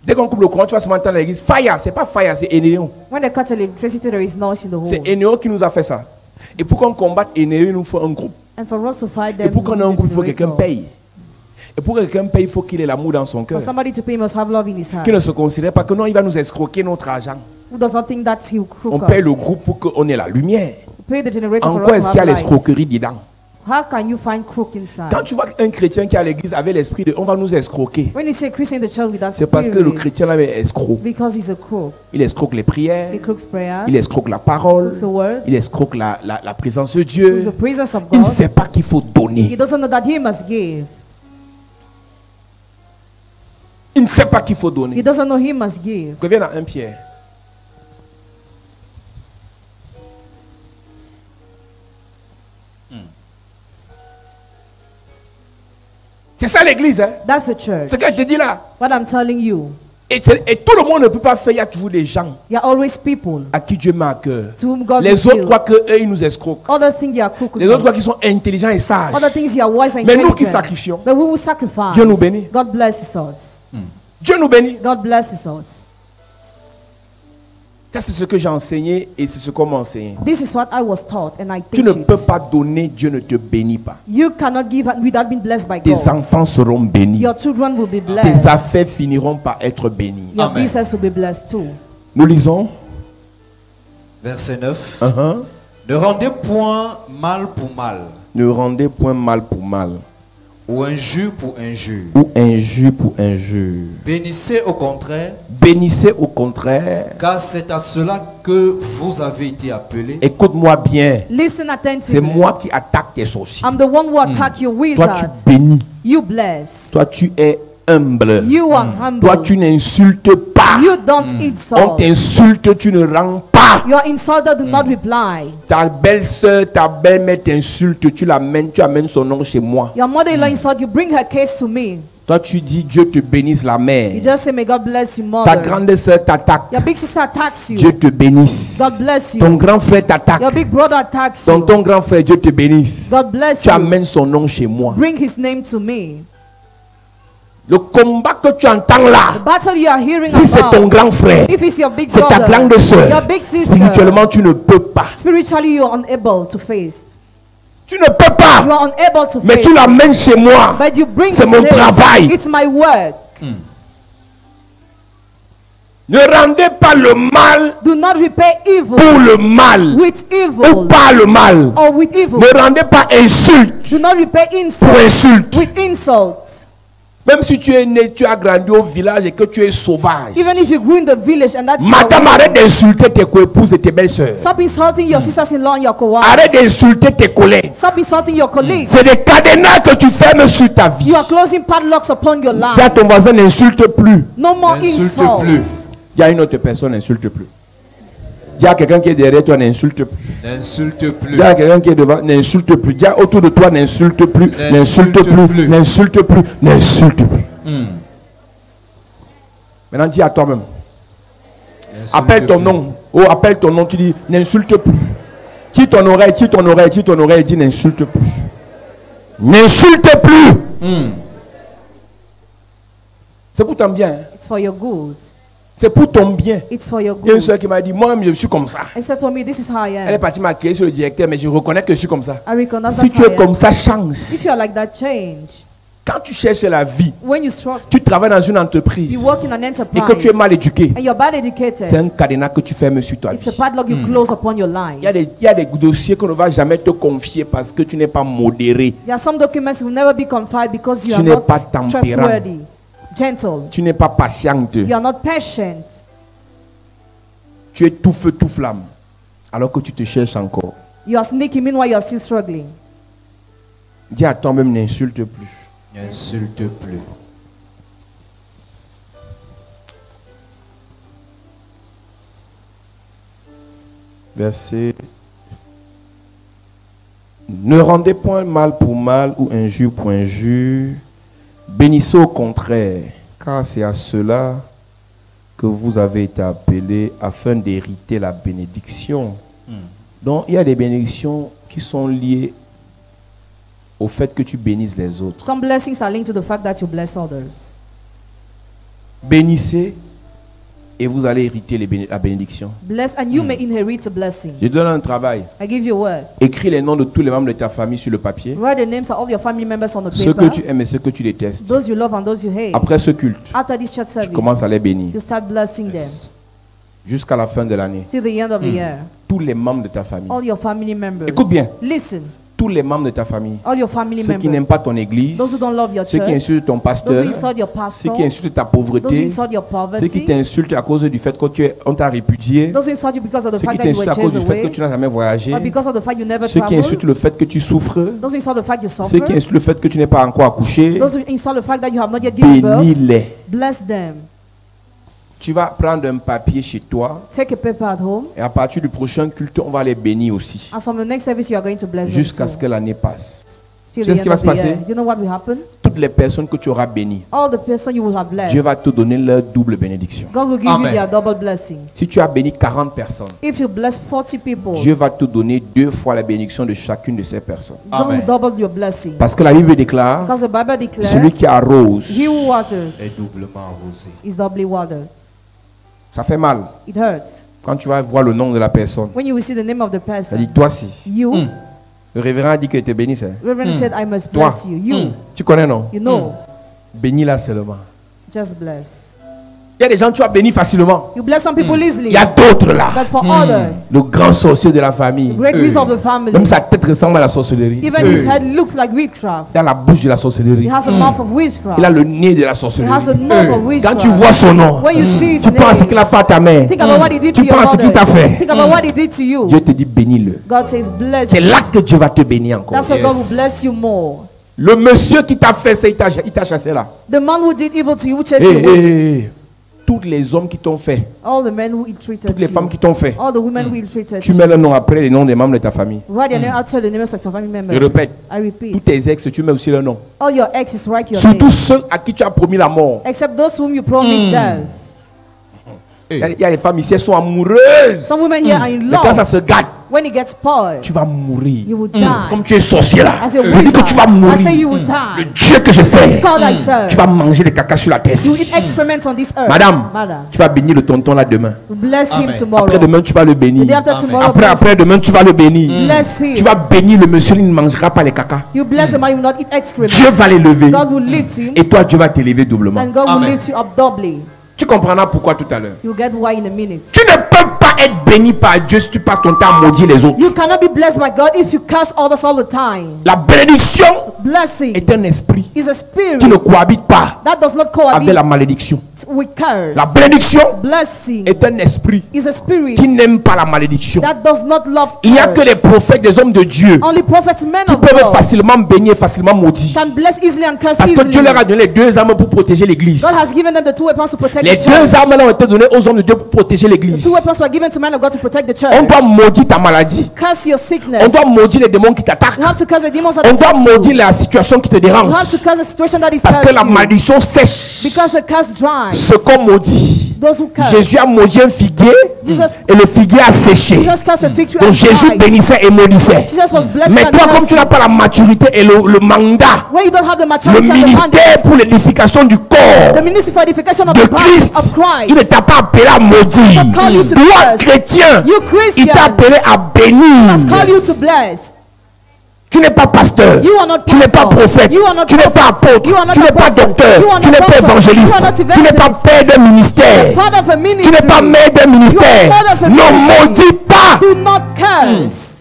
Dès qu'on coupe le courant, tu vas se entendre à l'église. Fire, c'est pas Fire, c'est Enéon. When they cut electricity, there is noise in the C'est home. Enéon qui nous a fait ça. Et pour qu'on combatte Enéon, il nous faut un groupe. And for us to fight Et them, pour qu'on ait we un need groupe, the il faut que quelqu'un generator. paye. Et pour que quelqu'un paye, il faut qu'il ait l'amour dans son cœur. For somebody to pay, he must have love in his heart. Qui ne se considère pas que non, il va nous escroquer notre argent. Who does not think that he will crook On paye le us? groupe pour qu'on ait la lumière. Pay the generator En for quoi us est-ce to qu'il y a have light. l'escroquerie dedans? How can you find crook inside? Quand tu vois un chrétien qui est à l'église avec l'esprit de on va nous escroquer, When you see a Christian in the church with that c'est parce que le spirit, chrétien là est escroc. because he's a crook. Il escroque les prières, He crooks prayers. il escroque la parole, crooks the word. il escroque la présence de Crooks Dieu. the presence of Il ne God. sait pas qu'il faut He donner. doesn't know that he must give. Il ne sait pas qu'il faut He donner. doesn't know he must give. Reviens à 1 Pierre. C'est ça l'église, hein? That's the church. Ce que je te dis là. What I'm telling you. Et tout le monde ne peut pas faire. Il y a toujours des gens There are always people à qui Dieu met à cœur. to whom God Les autres reveals. croient qu'eux, ils nous escroquent. Others think they are crook with Les autres croient us. qu'ils sont intelligents et sages. Other things you are wise and Mais nous qui intelligent. sacrifions, But we will sacrifice. Dieu nous bénit. God blesses us. Dieu nous bénit. God blesses us. Ça, c'est ce que j'ai enseigné et c'est ce qu'on m'a enseigné. This is what I was taught and I Tu teach ne it. peux pas donner, Dieu ne te bénit pas. You cannot give without being blessed by Tes God. enfants seront bénis. Your children will be Tes blessed. affaires finiront par être bénies. Your Amen. business will be blessed too. Nous lisons. Verset 9. Uh-huh. Ne rendez point mal pour mal, Ne rendez point mal pour mal, ou injure pour injure. ou injure pour injure. Bénissez au contraire, Bénissez au contraire. car c'est à cela que vous avez été appelés. Écoute-moi bien. Listen C'est attentively. moi qui attaque tes sorciers. I'm the one who attack your Toi, tu wizards. bénis. You bless. Toi, tu es humble. You are humble. Toi, tu n'insultes pas. You don't On insult. t'insulte, tu ne rends pas. You are insulted, do not reply. Ta belle-sœur, ta belle-mère t'insulte, tu amènes son nom chez moi. Your mother-in-law insult you, bring her case to me. Toi, tu dis Dieu te bénisse la You mère. just say, may God bless you, Ta mother. grande sœur t'attaque. Your big sister attacks you. Dieu te bénisse. God bless you. Ton grand frère t'attaque. Your big brother attacks you. Ton grand frère, Dieu te bénisse. God bless Tu you. amènes son nom chez moi. Bring his name to me. Le combat que tu entends The là, battle you are hearing si c'est ton about, grand frère, if it's your big c'est ta brother, grande sœur, your big sister, spirituellement tu ne peux pas. spiritually you are unable to face. Tu ne peux You pas, are unable to mais face. tu l'amènes chez moi. But you bring C'est his mon name. travail. It's my work. Ne rendez pas le mal Do not repay evil pour le mal with ou evil pas le mal. or with evil. Ne rendez pas insulte Do not repay pour insult insulte. with insult. Même si tu es né, tu as grandi au village et que tu es sauvage. Even if you grew in the village and that's your Madame, way. arrête d'insulter tes co-épouses et tes belles-sœurs. Stop insulting your sisters-in-law and your co-wives. Arrête d'insulter tes collègues. Stop insulting your colleagues. C'est des cadenas que tu fermes sur ta vie. You are closing padlocks upon your Dis à life. ton voisin, n'insulte plus. No more N'insulte insults. plus. Dis à une autre personne, n'insulte plus. Dis à quelqu'un qui est derrière toi, n'insulte plus. N'insulte plus. Dis à quelqu'un qui est devant, n'insulte plus. Dis à autour de toi, n'insulte plus. N'insulte plus. N'insulte plus. N'insulte plus. Maintenant, dis à toi-même. N'insulte Appelle ton plus. nom. Oh, appelle ton nom. Tu dis, n'insulte plus. Tire ton oreille, tire ton oreille, tire ton oreille. Dis, n'insulte plus. N'insulte plus. C'est pour ton bien. Hein. It's for your good. C'est pour ton bien. It's for your Il y a une good. soeur qui m'a dit, moi-même, je suis comme ça. I said to me, this is how I Elle est am. partie m'accueillir sur le directeur, mais je reconnais que je suis comme ça. I recognize Si that's tu how es I comme am. ça, change. If you are like that, change. Quand tu cherches la vie, When you struggle, tu travailles dans une entreprise you work in an et que tu es enterprise mal éduqué, and you're bad c'est educated, un cadenas que tu fermes sur ta it's a vie. padlock you close upon your Il y a life. des dossiers qu'on ne va jamais te confier parce que tu n'es pas modéré. There are some documents will never be confided because you Tu are n'es not pas tempérant. trustworthy, gentle. Tu n'es pas patiente. You are not patient. Tu es tout feu, tout flamme. Alors que tu te cherches encore. You are sneaky, meanwhile you are still struggling. Dis à toi-même, n'insulte plus. N'insulte plus. Verset. Ne rendez point mal pour mal ou injure pour injure. Bénissez au contraire, car c'est à cela que vous avez été appelés afin d'hériter la bénédiction. Donc, il y a des bénédictions qui sont liées au fait que tu bénisses les autres. Some blessings are linked to the fact that you bless others. Bénissez et vous allez hériter la bénédiction. Bless and you may inherit a blessing. Je te donne un travail. I give you a word. Écris les noms de tous les membres de ta famille sur le papier. Write the names of all your family members on the Ceux que paper. tu aimes et ceux que tu détestes. Those you love and those you hate. Après ce culte, After this church tu service, commences à les bénir. you start blessing them Jusqu'à la fin de l'année. till the end of the year. Tous les membres de ta famille. All your family members. Écoute bien. Listen. Tous les membres de ta famille. All your family Ceux qui n'aiment members. pas ton église. Those who don't love your Ceux qui church. insultent ton Those pasteur. who insult your Ceux pastor. qui insultent ta Those who pauvreté. insult your Ceux qui poverty. t'insultent à cause du fait qu'on t'a répudié. Those who insult you because of the Ceux qui fact that you t'insultent were à cause chased du fait que away. tu n'as jamais voyagé. Or because of the fact you never Ceux qui traveled. insultent le fait que tu souffres. Those who insult the fact you Ceux qui suffer. insultent le fait que tu n'es pas encore accouché. Those who insult the fact that you have not yet given birth. Bénis-les. Bless them. Tu vas prendre un papier chez toi. Take a paper at home. Et à partir du prochain culte, on va les bénir aussi. And from the next service, you are going to bless them Jusqu'à too. ce que l'année passe. Till Tu sais the ce qui end va of se the passer? year. You know what will happen? Toutes les personnes que tu auras bénies, All the person you will have blessed. Dieu va te donner leur double bénédiction. God will give Amen. you their double blessing. Si tu as béni 40 personnes, If you bless 40 people, Dieu va te donner 2 fois la bénédiction de chacune de ces personnes. God will Amen. double your blessing. Parce que la Bible déclare, Because the Bible declares, celui qui arrose, he who waters Est doublement arrosé. is doubly watered. ça fait mal. It hurts. Quand tu vas voir le nom de la personne, When you will see the name of the ça person, dit, toi si. you, Le révérend a dit que tu es béni, c'est. Reverend said, I must Toi. bless you. You, Tu connais, non? you know, Bénis-la seulement. just bless. Il y a des gens que tu as béni facilement. You bless some people easily, Il y a d'autres là. but for others, Le grand sorcier de la famille. great wizard of the family, Même sa tête ressemble à la sorcellerie. even his head looks like witchcraft. Il a la bouche de la He sorcellerie. has a mouth of witchcraft. Il a le nez de la He has a sorcellerie. nose of Quand witchcraft. tu vois son nom, When you see his tu penses name, qu'il a fait à ta mère. think about what he did to Tu your penses qu'il t'a mother. fait. Think about what he did to you. Dieu te dit bénis-le. God says, bless C'est you. là que Dieu va te bénir encore. That's why God Yes. will bless you more. Le monsieur qui t'a fait ça, il t'a chassé là. The man who did evil to you, chased Hey, you away. hey, hey. Tous les hommes qui t'ont fait, All the men who ill-treated toutes les you. femmes qui t'ont fait, All the women who ill-treated tu you. mets le nom après les noms des membres de ta famille. Write your name outside the names of your family members. Je répète. I repeat. Tous tes ex, tu mets aussi le nom. All your exes, write your Surtout name. ceux à qui tu as promis la mort. Except those whom you promised death. Il y a les femmes ici, elles sont amoureuses. Some women here are in Mais quand ça love. se gâte, When it gets spoiled, tu vas mourir. you will die. Comme tu es sorcier là. As a Je dis que tu vas wizard, I say mourir. you will Le die. Dieu que je sais, God I serve. tu vas manger les caca sur la tête. You eat excrement on this earth. Madame, Madam. tu vas bénir le tonton là demain. Bless him Amen. tomorrow. Après demain, tu vas le The bénir. day after tomorrow, bless, Après demain, tu vas le bénir. bless him. Tu vas bénir le monsieur, il ne mangera pas les caca. You bless him and you will not eat excrement. Dieu va l'élever. God will lift him Et toi, Dieu va t'élever doublement. and God will Amen. lift you up doubly. Tu comprendras pourquoi tout à l'heure. You'll get why in a minute. Tu ne peux pas être béni par Dieu si tu passes ton temps à maudire les autres. You cannot be blessed by God if you curse others all the time. La bénédiction Blessing est un esprit is a spirit qui ne cohabite pas that does not avec cohabit la malédiction. with curse. La bénédiction Blessing est un esprit is a spirit qui n'aime pas la malédiction. that does not love Il n'y a que curse. les prophètes, des hommes de Dieu Only prophets, men qui of peuvent God, facilement bénir, facilement maudire. can bless easily and curse Parce que easily. Dieu leur a donné les deux armes pour protéger l'église. God has given them the two weapons to protect Les the deux church. armes là ont été données aux hommes de Dieu pour protéger The l'église. two weapons were given to men of God to protect the church. On doit maudire ta maladie. Curse your sickness. On doit maudire les démons qui t'attaquent. You have to curse the demons that On doit attack you. maudire la situation qui te dérange. You have to curse the situation that is Parce que la hurts you. malédiction sèche Because the curse dries. ce qu'on maudit. Those who curse. Jésus a maudit un figuier Jesus, et le figuier a séché. Jesus cursed a fig tree Donc and Jésus dried. bénissait et maudissait. Jesus was blessed Mais and toi, comme tu cursed. n'as pas la maturité et le mandat, When you don't have the le maturity and the ministère mandate, pour l'édification du corps the ministry for edification of de the body Christ, of il ne Christ, t'a pas appelé à maudire. not call you to Toi, curse. chrétien, You il Christian, t'a appelé à bénir. has called you to bless. Tu n'es pas pasteur, You are not tu n'es pas pastor. prophète, You are not tu n'es pas prophet. apôtre, You are not tu n'es pas apostle. docteur, You are tu not n'es pas doctor. évangéliste, You are not tu n'es pas evangelist. père d'un ministère, Father of a tu ministry. n'es pas mère d'un ministère. You are mother of a Ne ministry. maudis pas. Do not curse.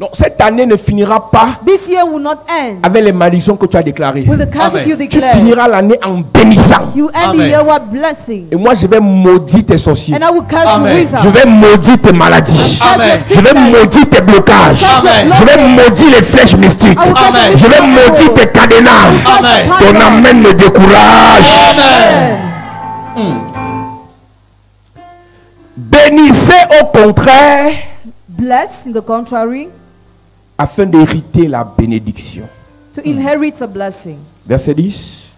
Non, cette année ne finira pas This year will not end avec les malédictions que tu as déclarées. with the curses Amen. you Tu declare. finiras l'année en bénissant. You end Amen. the year with blessing. Et moi, je vais maudire tes sorciers. And I will curse you Amen. wizards. Je vais maudire tes maladies. Curse your Amen. Je vais sickness. maudire tes blocages. Amen. Je vais maudire les flèches mystiques. I will curse Amen. your Je vais sickness. maudire tes cadenas. Amen. Ton amène me décourage. Amen. Bénissez au contraire Bless, in the contrary, afin d'hériter la bénédiction. to inherit a blessing. Verset 10.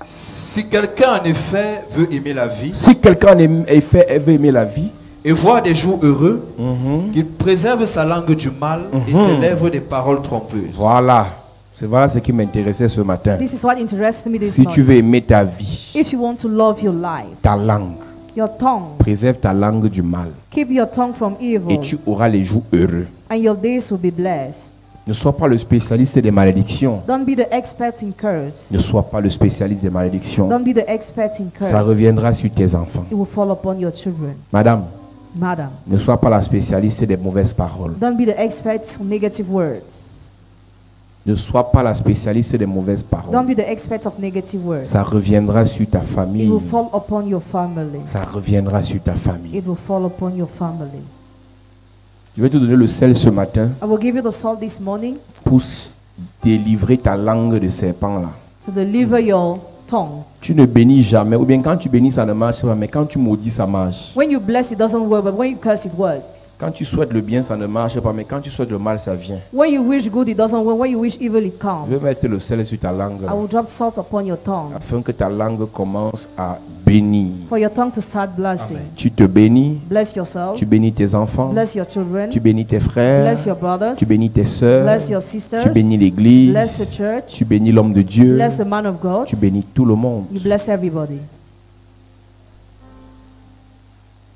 Si quelqu'un en effet veut aimer la vie Si quelqu'un veut aimer la vie, et voir des jours heureux, qu'il préserve sa langue du mal et ses lèvres des paroles trompeuses. voilà. Voilà ce qui m'intéressait ce matin. This is what interests me this Si tu morning. veux aimer ta vie, If you want to love your life, ta langue, your tongue, préserve ta langue du mal keep your tongue from et evil, tu auras les jours heureux. and your days will be blessed. Ne sois pas le spécialiste des malédictions. Don't be the expert in curse. Ne sois pas le spécialiste des malédictions. Don't be the expert in Ça curse. reviendra sur tes enfants. It will fall upon your children. Madame, Madam, ne sois pas la spécialiste des mauvaises paroles. don't be the expert on negative words. Ne sois pas la spécialiste des mauvaises Don't paroles. be the expert of negative words. Ça reviendra sur ta It famille. will fall upon your family. Ça reviendra sur ta famille. It will fall upon your family. Je vais te donner le sel ce matin I will give you the salt this morning pour délivrer ta langue de serpent là. to deliver your tongue. Tu ne bénis jamais. Ou bien quand tu bénis, ça ne marche pas. Mais quand tu maudis, ça marche. When you bless, it doesn't work, but when you curse, it works. Quand tu souhaites le bien, ça ne marche pas. Mais quand tu souhaites le mal, ça vient. When you wish good, it doesn't work. When you wish evil, it Je comes. vais mettre le sel sur ta langue là, I will drop salt upon your tongue afin que ta langue commence à bénir. for your tongue to start blessing. Tu te bénis, Bless yourself. tu bénis tes enfants, Bless your children. tu bénis tes frères, Bless your brothers. tu bénis tes sœurs, Bless your sisters. tu bénis l'église, Bless the church. tu bénis l'homme de Dieu, Bless the man of God. tu bénis tout le monde. You bless everybody.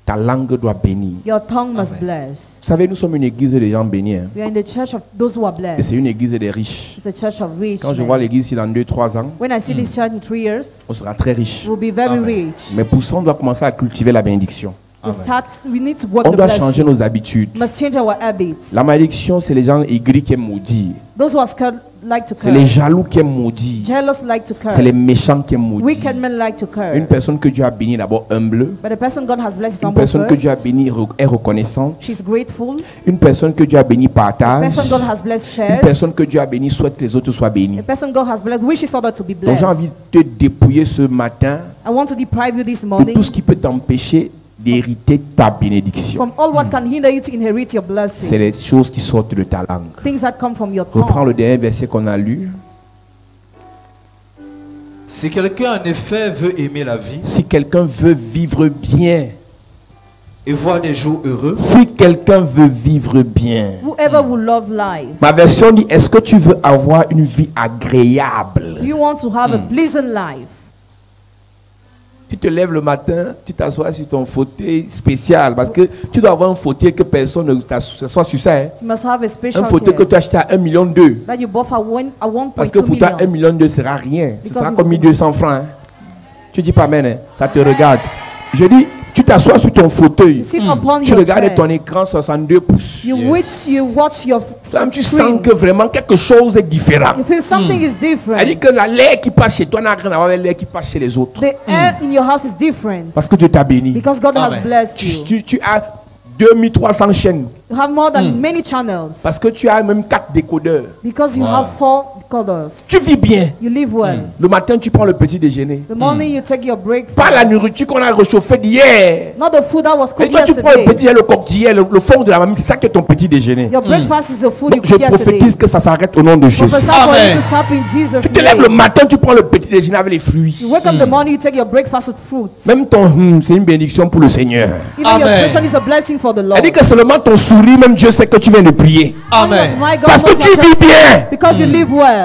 Ta langue doit bénir. Your tongue must bless. Vous savez, nous sommes une église des gens bénis. hein. We are in the church of those who are Et c'est blessed. une église des riches. It's a church of rich Quand je men. vois l'église ici dans 2-3 ans, When I see this church in 3 years, on sera très riche. we'll be very rich. Mais pour ça, on doit commencer à cultiver la bénédiction. We need to work On the doit changer blessing. nos habitudes. We must change our habits. La malédiction, c'est les gens aigris qui aiment maudire. Those who are scared like to C'est les curse. jaloux qui aiment maudire. Jealous like to curse. C'est les méchants qui aiment Wicked maudire. men like to curse. Une personne que Dieu a bénie d'abord humble. But the person God has blessed is Une humble personne que Dieu a first. bénie est reconnaissante. She's grateful. Une personne que Dieu a bénie The partage. person God has blessed Une shares. personne que Dieu a bénie souhaite que les autres soient bénis. The person God has blessed wishes others to be Donc blessed. j'ai envie de te dépouiller ce matin I want to deprive you this de morning tout ce qui peut t'empêcher d'hériter ta bénédiction. from all what can hinder you to inherit your C'est blessing. les choses qui sortent de ta langue. Things that come from your Reprends tongue. le dernier verset qu'on a lu. Si quelqu'un en effet veut aimer la vie Si quelqu'un veut vivre bien, et voir des jours heureux, si quelqu'un veut vivre bien, Whoever will love life. ma version dit, est-ce que tu veux avoir une vie agréable? You want to have a pleasant life. Tu te lèves le matin, tu t'assois sur ton fauteuil spécial parce que tu dois avoir un fauteuil que personne ne s'assoit sur ça. Hein. You must have a Un special fauteuil que care tu as acheté à 1,2 million. that you bought at Parce que 1.2 pour toi, 1,2 million. million ne sera rien. Ce Because sera you- comme 1200 francs. Hein. Tu dis pas amen, hein. Ça te regarde. Je dis, tu t'assois sur ton fauteuil. You sit upon Tu your regardes chair. ton écran 62 pouces. You watch your Toi, tu sens screen. que vraiment quelque chose est différent. You feel something is different. Elle dit que l'air qui passe chez toi n'a rien à voir avec l'air qui passe chez les autres. The air in your house is different Parce que Dieu t'a béni. because God has Amen. blessed Tu, you. tu as 2300 chaînes. You have more than many channels Parce que tu as même 4 décodeurs. because you have 4 coders. Tu vis bien. You live well. Le matin, tu prends le petit déjeuner. The morning you take your breakfast. Pas la nourriture qu'on a réchauffée d'hier. Not the food that was Et cooked toi, tu prends le yesterday. petit déjeuner, le coq d'hier, le fond de la mamie, c'est ça qui est ton petit déjeuner. Your breakfast is the food Donc, you je cooked yesterday. prophétise que ça s'arrête au nom de Jésus. Prophesy for Amen. you to stop in Jesus' Tu te lèves le name. matin, tu prends le petit déjeuner avec les fruits. You wake up the morning, you take your breakfast with fruits. Même ton c'est une bénédiction pour le Seigneur. Even your Amen. expression is a blessing for the Lord. Elle dit que seulement ton sourire, même Dieu sait que tu viens de prier. Because Amen. my God Parce que knows tu you're vis bien. because you live well.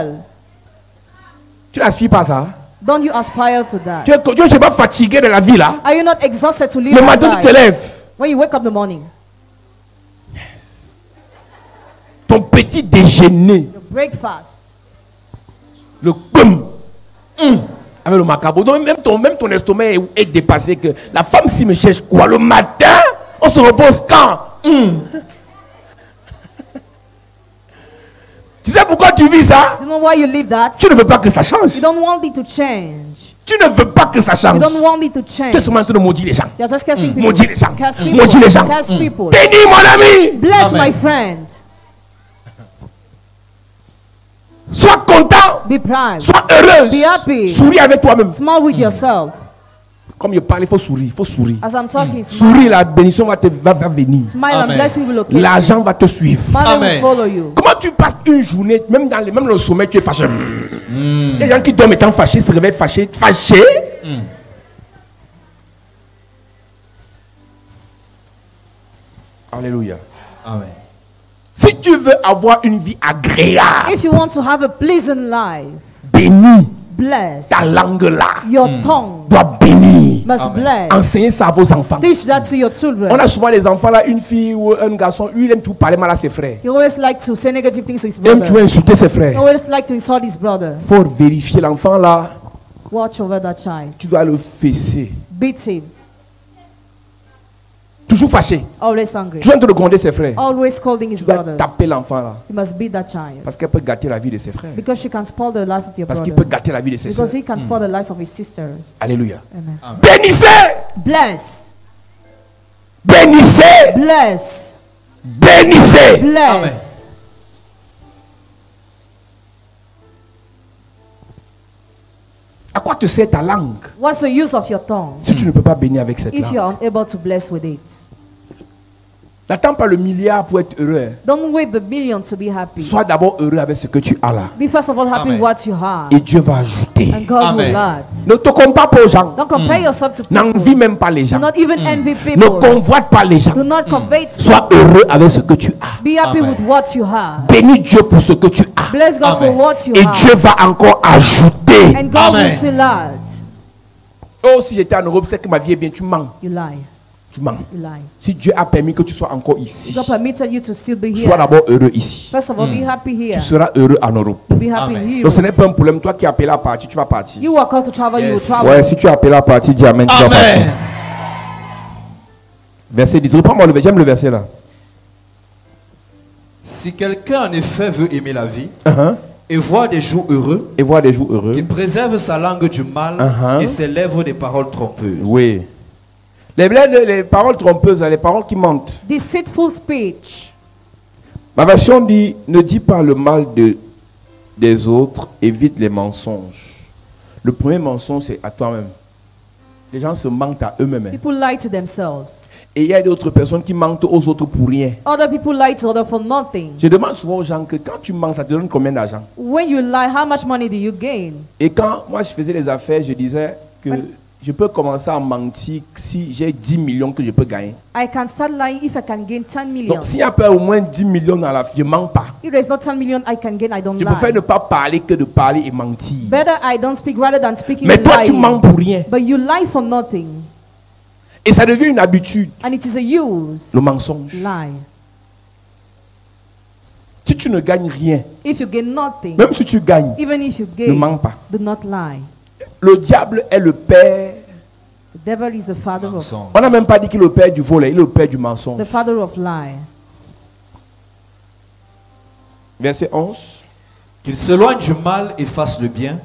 Tu n'aspires pas ça. Don't you aspire to that? Tu n'es pas fatigué de la vie là. Are you not exhausted to live Le that matin, tu te life? lèves. When you wake up in the morning, Ton petit déjeuner, your breakfast, le boum, avec le macabo. Donc même ton estomac est dépassé. Que la femme si me cherche quoi? Le matin, on se repose quand? Tu sais pourquoi tu vis ça? you know why you live that? Tu ne veux pas que ça change. You don't want it to change. Tu ne veux pas que ça You change. don't want it to Tu change. es seulement en train de maudire les gens. You're just cursing people. Maudis les gens. Curse people. Maudis les gens. Curse people. Bénis mon ami. Bless Amen. my friend. Sois content. Be proud. Sois heureuse. Be happy. Souris avec toi-même. Smile with yourself. Comme je parle, il faut sourire. Il faut sourire. As I'm talking, smile. Sourire, la bénédiction va venir. Smile and Amen. blessing will locate you. L'argent va te suivre. Money will Amen. follow you. Comment tu passes une journée, même dans le sommeil, tu es fâché. Les gens qui dorment étant fâchés se réveillent fâchés. Fâchés. Alléluia. Amen. Si tu veux avoir une vie agréable, If you want to have a pleasant life, bénis bless. ta langue là. Your tongue Doit bénir. must Amen. bless. Enseignez ça à vos enfants. Teach that to your children. On a souvent des enfants là, une fille ou un garçon, lui il aime tout parler mal à ses frères. He always like to say negative things to his Il aime tout brother. insulter ses He frères. always like to insult his brother. Faut vérifier l'enfant là. Watch over that child. Tu dois le fesser. Beat him. Toujours fâché. Always angry. Toujours en train de gronder ses frères. Always scolding his Tu dois brothers. taper l'enfant là. You must beat that child. Parce qu'elle peut gâter la vie de ses frères. Because she can spoil the life of your Parce qu'il brother. peut gâter la vie de ses Because soeurs. he can spoil the lives of his sisters. Alléluia. Amen. Bénissez. Bless. Bénissez. Bless. Bénissez. Bless. À quoi te sert ta langue What's the use of your tongue si tu ne peux pas bénir avec cette if langue? you are unable to bless with it? N'attends pas le milliard pour être heureux. Hein. Don't wait the million to be happy. Sois d'abord heureux avec ce que tu as là. Be first of all happy Amen. with what you have. Et Dieu va ajouter. And God Amen. will add. Ne te compare pas aux gens. Don't compare yourself to N'envie people. même pas les Do gens. not even envy Ne people. convoite pas les gens. Do not covet. Sois heureux avec ce que tu as. Be happy Amen. with what you have. Bénis Dieu pour ce que tu as. Bless God Amen. for what you Et have. Dieu va encore ajouter. And God will Amen. still add. Oh, si j'étais en Europe, c'est que ma vie est bien. Tu mens. You lie. Tu mens. You lie. Si Dieu a permis que tu sois encore ici, God permitted you to still be sois here. d'abord heureux ici. First of all, be happy here. Tu seras heureux en Europe. Be happy Amen. here. Donc ce n'est pas un problème. Toi qui es appelé à partir, tu vas partir. You are called to travel, you will Yes. travel. Ouais, si tu es appelé à partir, dis Amen, tu vas partir. Amen. Verset 10. Reprends-moi le verset. J'aime le verset là. Si quelqu'un en effet veut aimer la vie Uh-huh. et voir des jours heureux, Et voir des jours heureux. qu'il préserve sa langue du mal Uh-huh. et ses lèvres des paroles trompeuses. Oui. Les paroles trompeuses, les paroles qui mentent. Deceitful speech. Ma version dit, ne dis pas le mal des autres, évite les mensonges. Le premier mensonge, c'est à toi-même. Les gens se mentent à eux-mêmes. Hein. People lie to themselves. Et il y a d'autres personnes qui mentent aux autres pour rien. Other people lie to others for nothing. Je demande souvent aux gens que quand tu mens, ça te donne combien d'argent? When you lie, how much money do you gain? Et quand moi je faisais les affaires, je disais que je peux commencer à mentir si j'ai 10 millions que je peux gagner. I can start lying if I can gain 10 million. Donc s'il y a pas au moins 10 millions dans la vie, je ne mens pas. If there's not 10 million I can gain, I don't Je lie. préfère ne pas parler que de parler et mentir. Better I don't speak rather than speaking Mais and toi tu lying. mens pour rien. But you lie for nothing. Et ça devient une habitude, And it is a use. le mensonge. Lie. Si tu ne gagnes rien, If you gain nothing, même si tu gagnes, even if you ne gain, mens pas. do not lie. Le diable est le père. The devil is the father of Mensonge. On n'a même pas dit qu'il est le père du vol, il est le père du the mensonge. father of lie. Verset 11. Qu'il s'éloigne du mal et fasse le bien,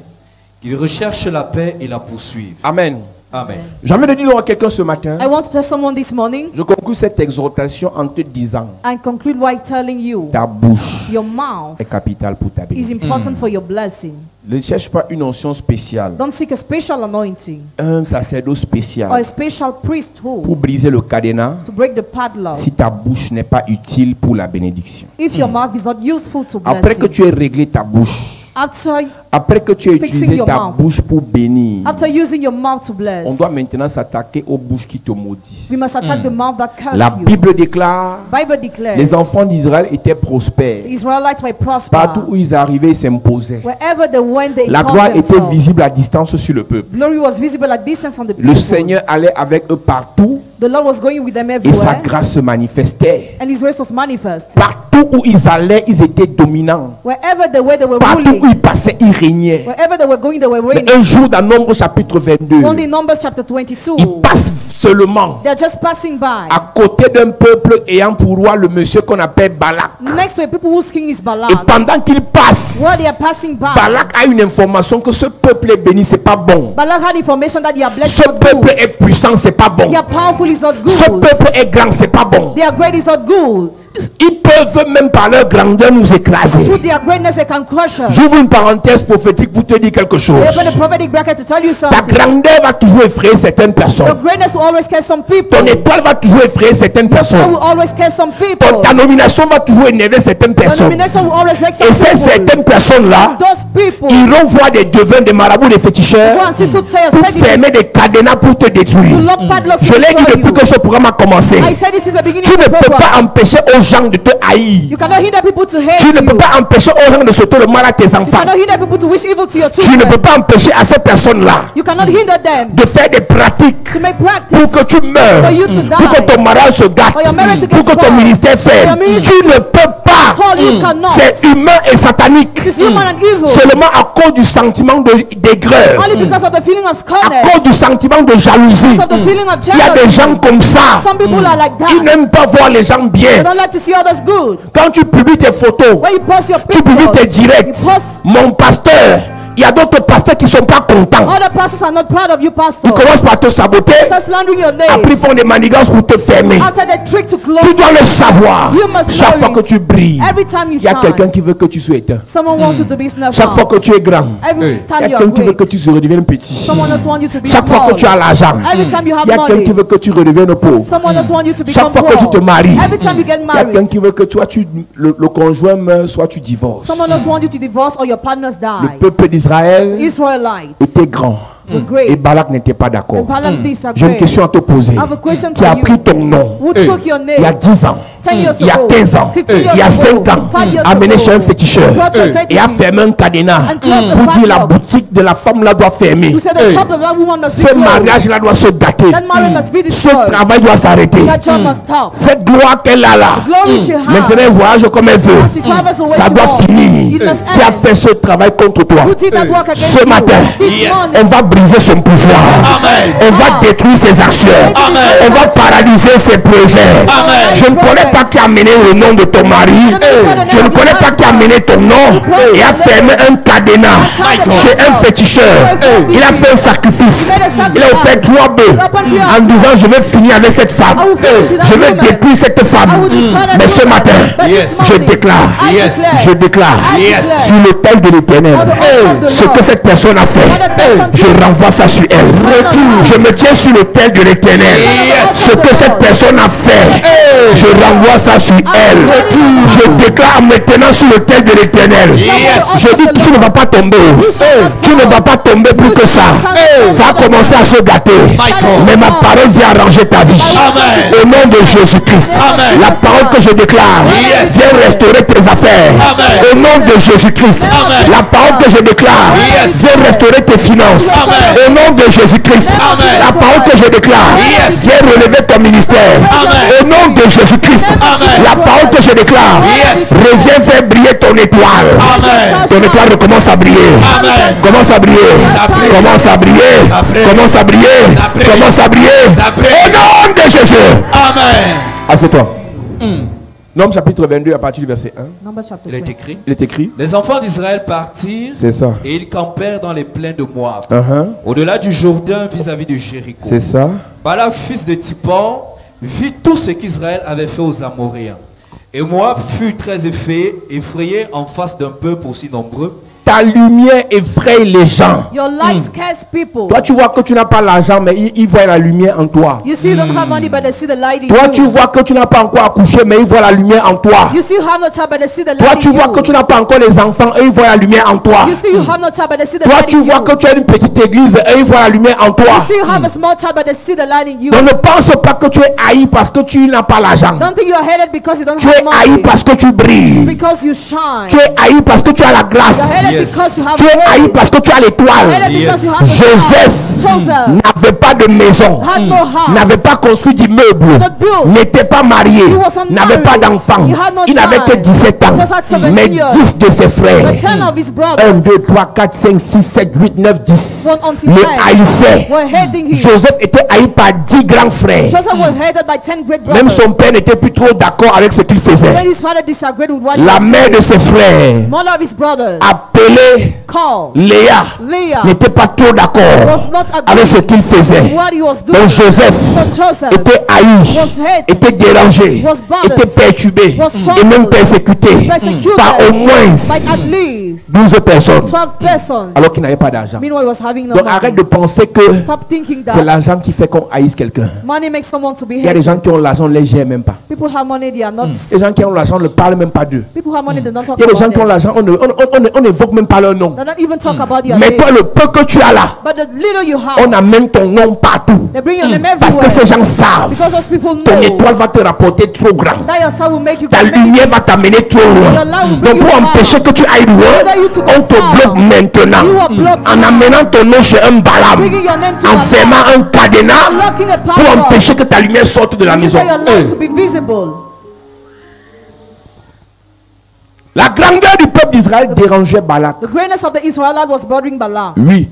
qu'il recherche la paix et la poursuive. Amen. Amen. J'ai envie de dire à quelqu'un ce matin, I want to tell someone this morning je conclue cette exhortation en te disant, and conclude by telling you ta bouche your mouth est capitale pour ta is bénédiction. important for your blessing. Ne cherche pas une onction spéciale, Don't seek a special anointing un sacerdoce or a spécial special priesthood pour briser le cadenas to break the padlock si ta bouche n'est pas utile pour la bénédiction. if your mouth is not useful to Après que blessing. tu aies réglé ta bouche, After après que tu aies Fixing utilisé your ta mouth. bouche pour bénir, After using your mouth to bless, on doit maintenant s'attaquer aux bouches qui te maudissent. we must attack the mouth that La curse you. Bible déclare, Bible declares les enfants d'Israël étaient prospères. the Israelites were Partout où prosper. ils arrivaient, ils s'imposaient. Wherever they went, they La gloire imposed était themselves. visible à distance sur le peuple. Glory was visible at distance on the Le people. Seigneur allait avec eux partout The Lord was going with them et sa everywhere, grâce se manifestait. and His grace was manifest. Partout où ils allaient, ils étaient dominants. Wherever they were Partout où ruling. ils passaient, ils régnaient. Wherever they were going, they were Mais reigning. un jour, dans Nombre chapitre 22, Only Numbers chapter 22, ils passent seulement they're just passing by. à côté d'un peuple ayant pour roi le monsieur qu'on appelle Balak. Next to a people whose king is Et Balaam. pendant qu'ils passent, While they are passing by, Balak a une information que ce peuple est béni, c'est pas bon. Balak had information that they are blessed, Ce not peuple good. est puissant, c'est pas bon. They are powerful, is not Ce good. peuple est grand, c'est pas bon. They are great, is not good. Ils peuvent même par leur grandeur nous écraser. Through their greatness, they can crush us. J'ouvre une parenthèse prophétique pour te dire quelque chose. They open a prophetic bracket to tell you Ta something. grandeur va toujours effrayer certaines Your personnes. greatness will always scare some people. Ton étoile va toujours effrayer certaines Your star personnes. will always scare some people. Ta nomination va toujours énerver certaines Your personnes. nomination will always vex some Et ces people. certaines personnes-là Those people iront voir des devins, des marabouts, des go féticheurs and see soothsayers, pour fermer des cadenas pour te to détruire. lock padlocks Je to l'ai dit destroy depuis you. que ce programme a commencé. I said this is the beginning Tu of ne the peux program. pas empêcher aux gens de te haïr. You cannot hinder people to hate Tu ne peux you. pas empêcher aux gens de sauter le mal à tes You enfants. cannot hinder people to wish evil to your Tu ne peux children. pas empêcher à ces personnes-là You cannot hinder them de faire des pratiques to make pour practice que tu meurs, for you to pour que die. ton mariage se gâte, For your marriage to pour get que ton spoiled. ministère For faille. your ministry Tu ne peux pas. Paul, you cannot. C'est humain et satanique. It is human and evil. Seulement à cause du sentiment d'aigreur, Only because of the feeling of à scorness, cause du sentiment de jalousie. because of the feeling of Il y a des jealousy. gens comme ça. Some people are like Ils that. n'aiment pas voir les gens They bien. don't like to see others good. Quand tu publies tes photos, When you post your tu publies tes pictures, directs. you post. Mon pasteur, il y a d'autres pasteurs qui ne sont pas contents. Other pastors are not proud of you, pastor. Ils commencent par te saboter. Start slandering your name. Après, ils font des manigances pour te fermer. After they trick to close Tu dois le savoir. You must Chaque know fois it. que tu brilles, Every time you il y a shine, quelqu'un qui veut que tu sois éteint. someone wants you to be snuffed Chaque fois out. que tu es grand, Every il y time a you are quelqu'un qui veut que great, tu se redeviennes petit. someone else wants you to be Chaque fois que small. tu as l'argent, Every time you have il y a quelqu'un money, qui veut que tu redeviennes pauvre. someone else wants you to Chaque become fois que tu te poor. maries, Every time you get il y a quelqu'un married, qui veut que toi, le conjoint meurt, soit tu divorces. someone else wants you to divorce or your partner Le dies. peuple d'Israël Israelites était grand were great. et Balak n'était pas d'accord. And Balaam J'ai une question à te poser. I have a question Qui a for you. pris ton nom Who took your il y a name 10 ans 10 years il y a ago, 15 ans, 15 years il y a ago, 5 ans, 5 years amené ago, chez un féticheur brought to a et a fetishist fermé un cadenas and closed the pour dire la padlock. boutique de la femme là doit fermer. Who said the shop of that woman must be Ce closed. mariage là doit se gâter. That marriage must be Ce destroyed. travail doit s'arrêter. That job must stop. Cette gloire qu'elle a là, Glory she has. maintenant elle voyage comme elle veut. As she travels away, Ça she doit walks. finir. It must Qui a end. fait ce travail contre toi? Who did that work against Ce you? matin, This morning. on va briser son pouvoir. Amen. On va détruire ses actions. Amen. On va paralyser ses projets. Amen. Je ne connais pas qui a mené le nom de ton mari. Je ne connais pas qui a mené ton nom et a fermé un cadenas chez un féticheur. Il a fait un sacrifice. Il a offert 3 bœufs en disant je vais finir avec cette femme. Je vais détruire cette femme. Mais ce matin, je déclare, je déclare sur l'autel de l'Éternel ce que cette personne a fait. Je renvoie ça sur elle. Je me tiens sur l'autel de l'Éternel. Ce que cette personne a fait, je renvoie ça sur elle. Je déclare maintenant sur l'autel de l'Éternel. Je dis tu ne vas pas tomber. Tu ne vas pas tomber plus que ça. Ça a commencé à se gâter. Mais ma parole vient arranger ta vie. Au nom de Jésus-Christ. La parole que je déclare vient restaurer tes affaires. Au nom de Jésus-Christ. La parole que je déclare vient restaurer tes finances. Au nom de Jésus-Christ. La parole que je déclare vient relever ton ministère. Au nom de Jésus-Christ. La parole que je déclare revient faire briller ton étoile. Ton étoile recommence à briller. Commence à briller. Commence à briller. Commence à briller. Commence à briller. Au nom de Jésus. Amen. Assieds-toi. Nom chapitre 22 à partir du verset 1. Number chapter Il est 20. écrit. Il est écrit. Les enfants d'Israël partirent C'est ça. et ils campèrent dans les plaines de Moab, Uh-huh. au-delà du Jourdain vis-à-vis de Jéricho. C'est ça. Balak, fils de Tippor, vit tout ce qu'Israël avait fait aux Amoréens. Et Moab fut très effrayé en face d'un peuple aussi nombreux. Ta lumière effraie les gens. Your light scares people. Toi, tu vois que tu n'as pas l'argent, mais ils voient la lumière en toi. You see, you don't have money, but they see the light in Toi, tu you. vois que tu n'as pas encore accouché, mais ils voient la lumière en toi. You see, you have no child, but they see the Toi, light tu in vois you. que tu n'as pas encore les enfants, et ils voient la lumière en toi. You see, you have no child, but they see the Toi, light tu in vois you. que tu as une petite église, et ils voient la lumière en You toi. see, you have a small child, but they see the light in you. Donc ne pense pas que tu es haï parce que tu n'as pas l'argent. Don't think you are hated because you don't Tu have es haï money. parce que tu brilles. Because you shine. Tu es haï parce que tu as la You're grâce. hated Yes. because you have Tu es haï grace. parce que tu as You're l'étoile. hated because you have a Joseph star. Joseph n'avait pas de maison, had no house. n'avait pas construit d'immeuble, Not built. n'était pas marié, He wasn't n'avait pas married. d'enfant. He had no Il n'avait que child. 17 ans. Just had 17 Mais years. 10 de ses frères, The 10 of his 1, brothers 2, 3, 4, 5, 6, 7, 8, 9, 10, One until le 10 haïssaient. were hating him. Joseph était haï par 10 grands frères. Joseph was hated by 10 great Même brothers. son père n'était plus trop d'accord avec ce qu'il faisait. When his father disagreed with what he La was mère de saying, ses frères, mother of his brothers appelée called Léa, Leah, n'était pas trop d'accord was not avec ce agreeing qu'il faisait. with what he was doing. Donc Joseph So Joseph était haï, was hated, était dérangé, was bothered, était perturbé was et même troubled, persécuté persecuted par au moins by at least 12 personnes 12 persons. alors qu'il n'avait pas d'argent. Meanwhile, he was having no Donc money. arrête de penser que Stop thinking c'est that l'argent qui fait qu'on haïsse quelqu'un. money makes someone to be Il y a des gens hated. qui ont l'argent, on ne les gère même pas. People have money, they are not. Les gens qui ont l'argent, on ne parle même pas d'eux. People have money, they don't talk Il y a des gens about qui ont it. l'argent, on n'évoque même pas leur nom. They don't even talk about your Mais name. toi, le peu que tu as là, But the little you have, on amène ton nom partout. they bring your name Parce que ces everywhere. gens savent. Because those people Ton know étoile va te rapporter trop grand. that your son will make you Ta make it lumière va t'amener trop loin. Donc pour empêcher que tu ailles loin, on te bloque maintenant. En amenant ton nom chez un Balaam. bringing your name to En fermant un cadenas locking a pour padlock empêcher que ta lumière sorte de la maison. for your light to be visible. La grandeur du peuple d'Israël dérangeait Balak. The greatness of the Israelites was bothering Balaam. Oui.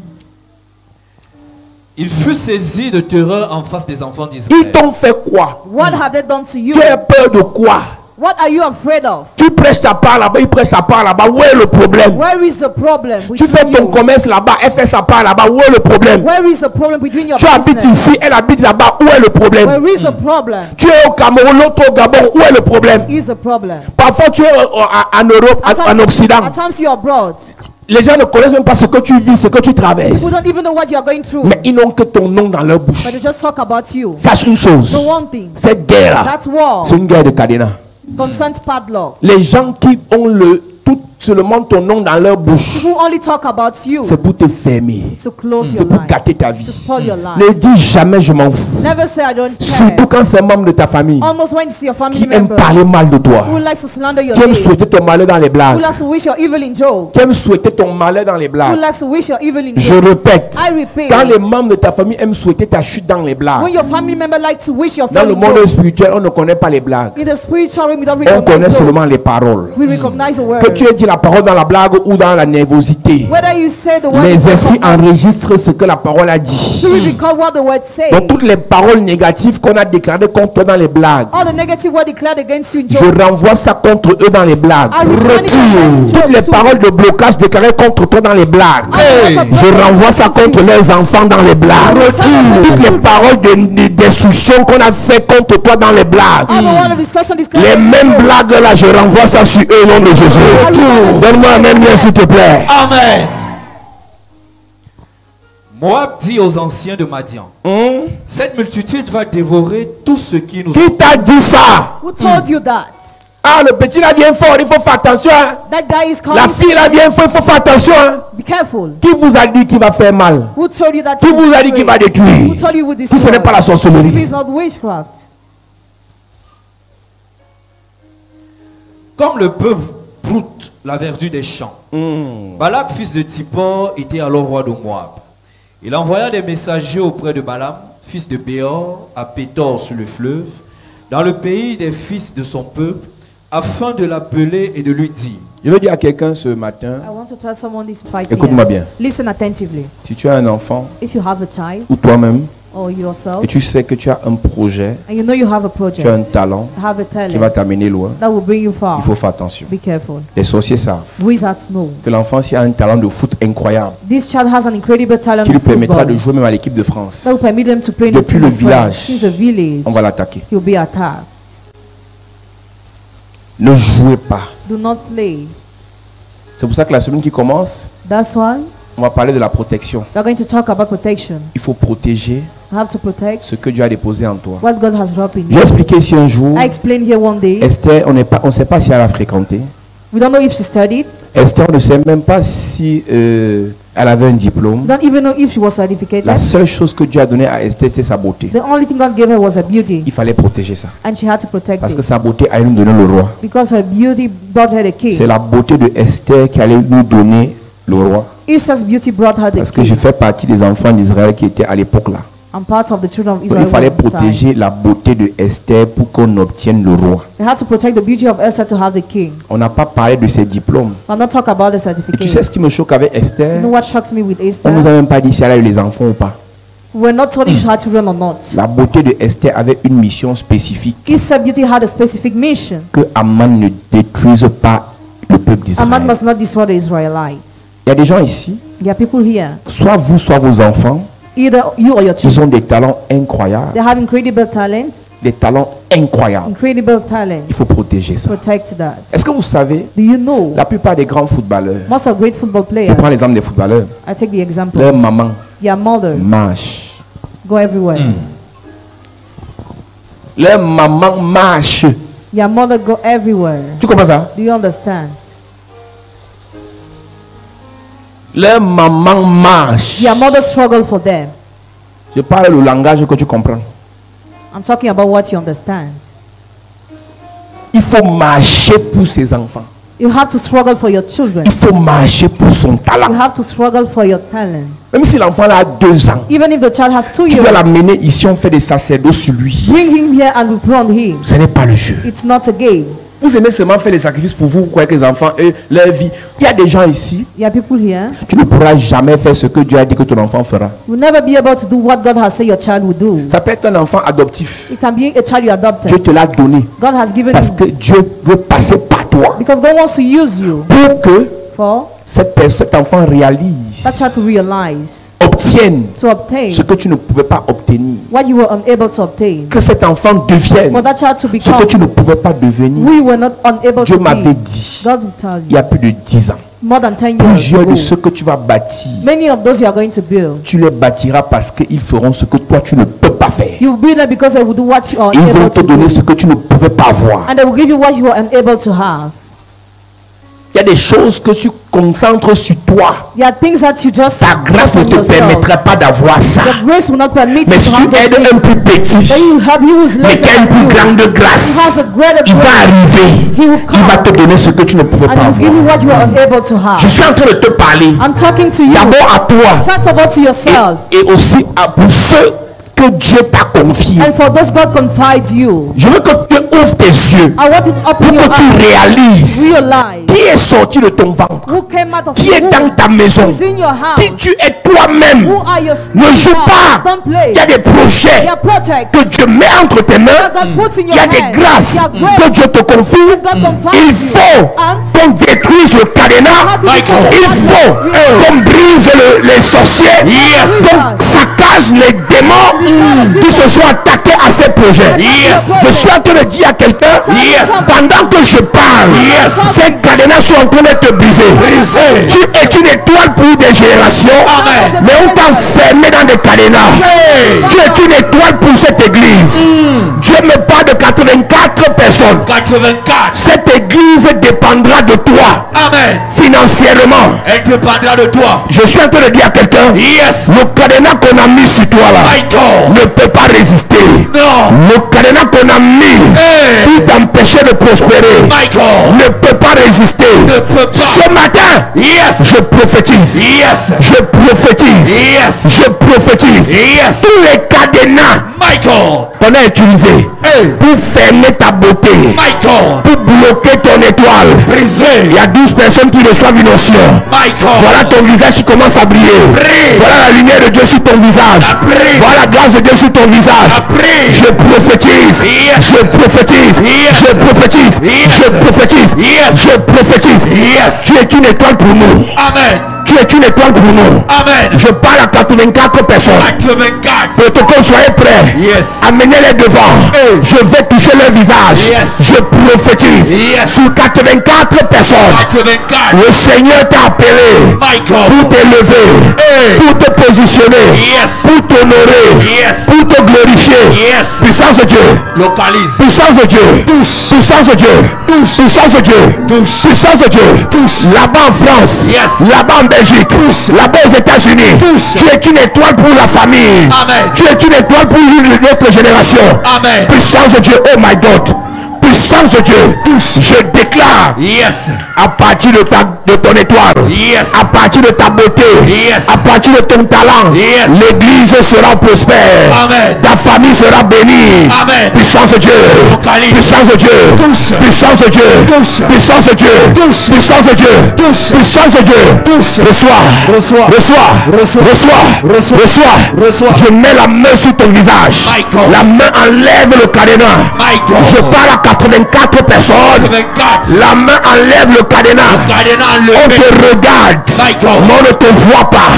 Il fut saisi de terreur en face des enfants Ils d'Israël. t'ont fait quoi? What have they done to you? Tu as peur de quoi? What are you afraid of? Tu prêches ta part là-bas, il prêche sa part là-bas. Où est le problème? Where is the problem Tu fais between ton you? commerce là-bas, elle fait sa part là-bas. Où est le problème? Where is the problem between your Tu habites business? ici, elle habite là-bas. Où est le problème? Where is the problem? Tu es au Cameroun, l'autre au Gabon. Où est le problème? Is the problem? Parfois, tu es en Europe, en Occident. at times you're abroad. Les gens ne connaissent même pas ce que tu vis, ce que tu traverses. People don't even know what you're going through. Mais ils n'ont que ton nom dans leur bouche. But they just talk about you. Sache une chose. The one thing, Cette guerre, that war c'est une guerre de cadenas. concerns padlock. Les gens qui ont tout seulement ton nom dans leur bouche, People only talk about you c'est pour te fermer. to close C'est your pour life, gâter ta to vie. spoil your life. Ne dis jamais je m'en fous. Never say I don't Surtout care. quand c'est un membre de ta famille Almost when you see a family qui aime member parler mal de toi, who likes to slander your qui aime name, souhaiter ton malheur dans les who blagues, likes to wish your evil in joke, qui aime souhaiter ton malheur dans les who blagues. likes to wish your evil in Je joke. répète, I repeat. quand les membres de ta famille aiment souhaiter ta chute dans les When blagues, your family member likes to wish your dans le family monde jokes, spirituel, on ne connaît pas les blagues. in the spiritual realm we don't On connaît recognize seulement those. les paroles. We recognize the Que words. tu aies dit la parole dans la blague ou dans la nervosité, Whether you say the word les or esprits not, enregistrent ce que la parole a dit. spirit record what the word say. Donc toutes les paroles négatives qu'on a déclarées contre toi dans les blagues, All the negative word declared against you in je joke, renvoie ça contre eux dans les blagues. I return it to them. Toutes les paroles de blocage déclarées contre toi dans les blagues, je renvoie ça contre leurs enfants dans les blagues. Toutes les paroles de destruction qu'on a fait contre toi dans les blagues, all the word of destruction declared les against mêmes you. blagues là, je renvoie ça sur eux au nom de Jésus. Donne-moi un même lien s'il te plaît. Amen. Moab dit aux anciens de Madian, cette multitude va dévorer tout ce qui nous... Qui t'a dit ça? Who told you that? Ah, le petit là vient fort, il faut faire attention. Hein. That guy is La calling. fille là vient fort, il faut faire attention. Hein. Be careful. Qui vous a dit qu'il va faire mal? Who told you that? Qui vous a dit qu'il va Who détruire? told you would Si ce n'est destroy? pas la If sorcellerie. it's not witchcraft. Comme le peuple broute la verdure des champs, Balak, fils de Zippor, était alors roi de Moab. Il envoya des messagers auprès de Balaam, fils de Béor, à Pétor sur le fleuve, dans le pays des fils de son peuple, afin de l'appeler et de lui dire, Je veux dire à quelqu'un ce matin, I want to tell someone this 5 écoute-moi bien. Listen attentively. Si tu as un enfant If you have a child ou toi-même or yourself et tu sais que tu as un projet, and you know you have a tu as un project, talent have a qui va talent t'amener loin, that will bring you far, il faut faire attention. be careful. Les sorciers savent Wizards know. que l'enfant, s'il a un talent de foot incroyable, This child has an incredible talent qui lui in permettra de football jouer même à l'équipe de France, that will permit them to play in the Depuis team le of France. village, Since the village, on va l'attaquer. he'll be attacked. Ne jouez pas. Do not play. C'est pour ça que la semaine qui commence, That's why on va parler de la protection. we're going to talk about protection. Il faut protéger You have to protect ce que Dieu a déposé en toi. what God has dropped in J'ai you. expliqué ici un jour, I explained here one day. Esther, on ne sait pas si elle a fréquenté. We don't know if she studied. Esther, on ne sait même pas si elle avait un diplôme. We don't even know if she was certificated. La seule chose que Dieu a donnée à Esther, c'est sa beauté. The only thing God gave her was her beauty, Il fallait protéger ça. and she had to protect Parce que it. sa beauté allait nous donner le roi. Because her beauty brought her the C'est king. la beauté de Esther qui allait nous donner le roi. Esther's beauty brought her the Parce que je king. fais partie des enfants d'Israël qui étaient à l'époque là. I'm part of the children of Donc, Israel. il fallait at the time. protéger la beauté de Esther pour qu'on obtienne le roi. They had to protect the beauty of Esther to have the king. On n'a pas parlé de ses diplômes. I'm not talking about the Et certificates. tu sais ce qui me choque avec You Esther? know what shocks me with On Esther? nous a même pas dit si elle a eu les enfants ou pas. We're not told if she had children or not. La beauté de Esther avait une mission spécifique. Esther's beauty had a specific mission. Que Aman ne détruise pas le peuple A man d'Israël. must not destroy the Israelites. Il y a des gens ici, There are people here, soit vous, soit vos enfants, either you or your ils children. ont des talents incroyables. They have incredible talent. Des talents incroyables. Incredible talent. Il faut protéger ça. Protect that. Est-ce que vous savez, Do you know? la plupart des grands footballeurs, Most of great football je players. prends l'exemple des footballeurs, I take the example. leur maman Your mother marche. go everywhere. Leur maman marche. Your mother go everywhere. Tu comprends ça? Do you understand? Leur maman marche. Your mother struggle for them. Je parle le langage que tu comprends. I'm talking about what you understand. Il faut marcher pour ses enfants. You have to struggle for your children. Il faut marcher pour son You talent. have to struggle for your talent. Même si l'enfant a 2 ans, Even if the child has 2 tu dois years, l'amener ici, on fait des sacerdoces sur lui. bring him here and reprove him. Ce n'est pas le jeu. It's not a game. Vous aimez seulement faire des sacrifices pour vous, quoi, que les enfants et leur vie. Il y a des gens ici, There are people here tu ne pourras jamais faire ce que Dieu a dit que ton enfant fera. who will never be able to do what God has said your child will do. Ça peut être un enfant adoptif. It can be a child you adopted. Dieu te l'a donné God has given parce you que Dieu veut passer par toi because God wants to use you pour que for cet enfant réalise, that child to realize, obtienne to obtain ce que tu ne pouvais pas obtenir. what you were unable to obtain. Que cet enfant devienne For that child to ce become que tu ne pouvais pas devenir. we were not unable Dieu to m'avait be. dit, God will tell il y you. a plus de 10 ans, More than 10 years plusieurs de ago, ceux que tu vas bâtir, many of those you are going to build, tu les bâtiras parce qu'ils feront ce que toi tu ne peux pas faire. you will build them because they will do what you are Ils vont unable te to donner do. ce que tu ne pouvais pas avoir. And they will give you what you are unable to have. Il y a des choses que tu concentres sur toi. There are things that you just Ta grâce focus ne on te yourself. permettrait pas d'avoir ça. The grace will not permit Mais you si to tu have those aides un things. plus petit, Then you have used mais less qui a une than plus you. grande He has grâce, a greater il va grace. arriver. He will Il va come te donner ce que tu ne pouvais and pas he will give you avoir. what you are unable to have. Je suis en train de te parler I'm talking to you. d'abord à toi First of all to yourself. et aussi pour ceux que Dieu t'a confiés. And for those God confides you. Je veux que tu ouvres tes yeux I want you to open pour your que tu eyes. réalises Realize qui est sorti de ton ventre, who came out of qui your est dans womb, ta maison, who is in your house, qui tu es toi-même. who are your Ne joue pas. Don't play. Il y a des projets Your project que Dieu met entre tes mains. that God puts in Il your y a des hands. grâces Your grace que Dieu te confie. that God confides Il you. faut And qu'on détruise le cadenas. to destroy the Il cadenas. faut qu'on brise les sorciers. Qu'on saccage les démons qui se sont attaqués à ces projets. Je suis en train de dire à quelqu'un, pendant que je parle, ces cadenas sont en train de te briser. Tu es une étoile pour des générations, mais on t'a enfermé dans des cadenas. Tu es une étoile pour cette église. Dieu me parle de 84 personnes. 84. Cette église dépendra de toi. Amen. Financièrement. Elle dépendra de toi. Je suis en train de dire à quelqu'un, Yes. le cadenas qu'on a mis sur toi là Michael. ne peut pas résister. Non. Le cadenas qu'on a mis pour t'empêcher de prospérer Michael. ne peut pas résister. Ne peut pas. Ce matin, Yes. je prophétise. Yes. Je prophétise. Yes. Je prophétise. Yes. Tous les cadenas Michael. qu'on a utilisés pour fermer ta beauté, Michael. pour bloquer ton étoile. Brisé. Il y a 12 personnes qui reçoivent une onction. Michael. Voilà ton visage qui commence à briller. Brille. Voilà la lumière de Dieu sur ton visage. Brille. Voilà la grâce de Dieu sur ton visage. Brille. Je prophétise. Yes. Je prophétise. Yes. Je prophétise. Yes. Je prophétise. Yes. Je prophétise. Yes. Tu es une étoile pour nous. Amen. Tu es une étoile pour nous. Amen. Je parle à 84 personnes. 84. Protocole, soyez prêts. Yes. Amenez-les devant. Je vais toucher leur visage. Yes. Je prophétise. Yes. Sur 84 personnes. 84. Le Seigneur t'a appelé Michael. pour t'élever, pour te positionner, Yes. pour t'honorer, Yes. pour te glorifier. Yes. Puissance de Dieu. Localise. Puissance de Dieu. Puissance de Dieu. Puissance de Dieu. Puissance de Dieu. Là-bas en France. Yes. Là-bas en Belgique. Là-bas aux États-Unis. Tu es une étoile pour la famille. Amen. Tu es une étoile pour notre génération. Amen. Puissance de Dieu. Oh my God. Puissance de Dieu. Je déclare Yes. à partir de ton étoile. Yes. À partir de ta beauté. Yes. À partir de ton talent. Yes. L'église sera prospère. Amen. Ta famille sera bénie. Amen. Puissance de Dieu. Localise. Puissance de Dieu. Touche. Puissance de Dieu. Touche. Puissance de Dieu. Touche. Puissance de Dieu. Touche. Puissance de Dieu. Touche. Reçois. Reçois. Reçois. Reçois. Reçois. Reçois. Reçois. Reçois. Je mets la main sur ton visage. Michael. La main enlève le cadenas. Michael. Je parle à 84 personnes. 84. La main enlève le cadenas. Cadenas On enlevé. te regarde. Michael. Mais on ne te voit pas.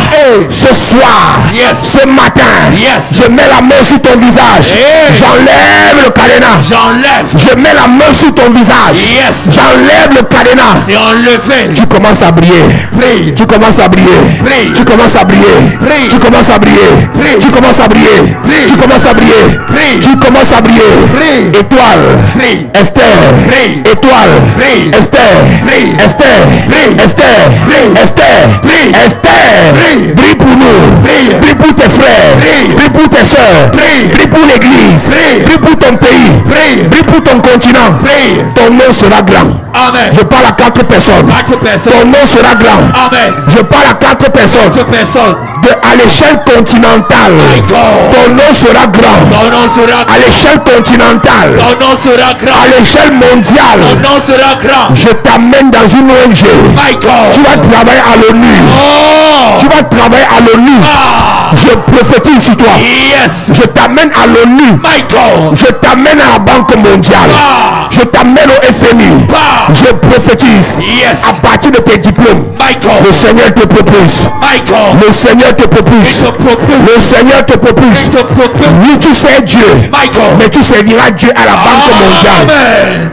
Ce soir, Yes. ce matin, Yes. je mets la main sur ton visage. Hey. J'enlève le cadenas. J'enlève. Je mets la main sur ton visage. Yes. J'enlève le cadenas. C'est enlevé. Tu commences à briller. Prie. Tu commences à briller. Prie. Tu commences à briller. Prie. Tu commences à briller. Prie. Tu commences à briller. Prie. Tu commences à briller. Prie. Tu commences à briller. Prie. Étoile. Prie. Esther. Prie. Étoile. Prie. Esther. Prie. Esther. Prie. Esther. Prie. Esther. Prie. Esther. Prie. Brille pour nous. Prie. Brille pour tes frères. Prie. Brille pour tes soeurs. Prie. Brille pour l'église. Prie. Brille pour ton pays. Prie. Brille pour ton continent. Prie. Ton nom sera grand. Amen. Je parle à 4 personnes. 4 personnes. Ton nom sera grand. Amen. Je parle à 4 personnes. 4 personnes. À l'échelle continentale. God. Ton nom sera grand. Ton nom sera À l'échelle continentale. Ton nom sera À grand. l'échelle Ton mondiale. nom sera grand. Je t'amène dans une ONG. Michael. Tu vas travailler à l'ONU. Oh. Tu vas travailler à l'ONU. Ah. Je prophétise sur toi. Yes. Je t'amène à l'ONU. Michael. Je t'amène à la Banque mondiale. Ah. Je t'amène au FMI. Ah. Je prophétise. Yes. À partir de tes diplômes. Michael. Le Seigneur te propose. Michael. Le Seigneur te propose. Je te propose. Le Seigneur te propose. Je te propose. Oui, tu sais Dieu. Michael. Mais tu serviras Dieu à la Banque mondiale. Amen.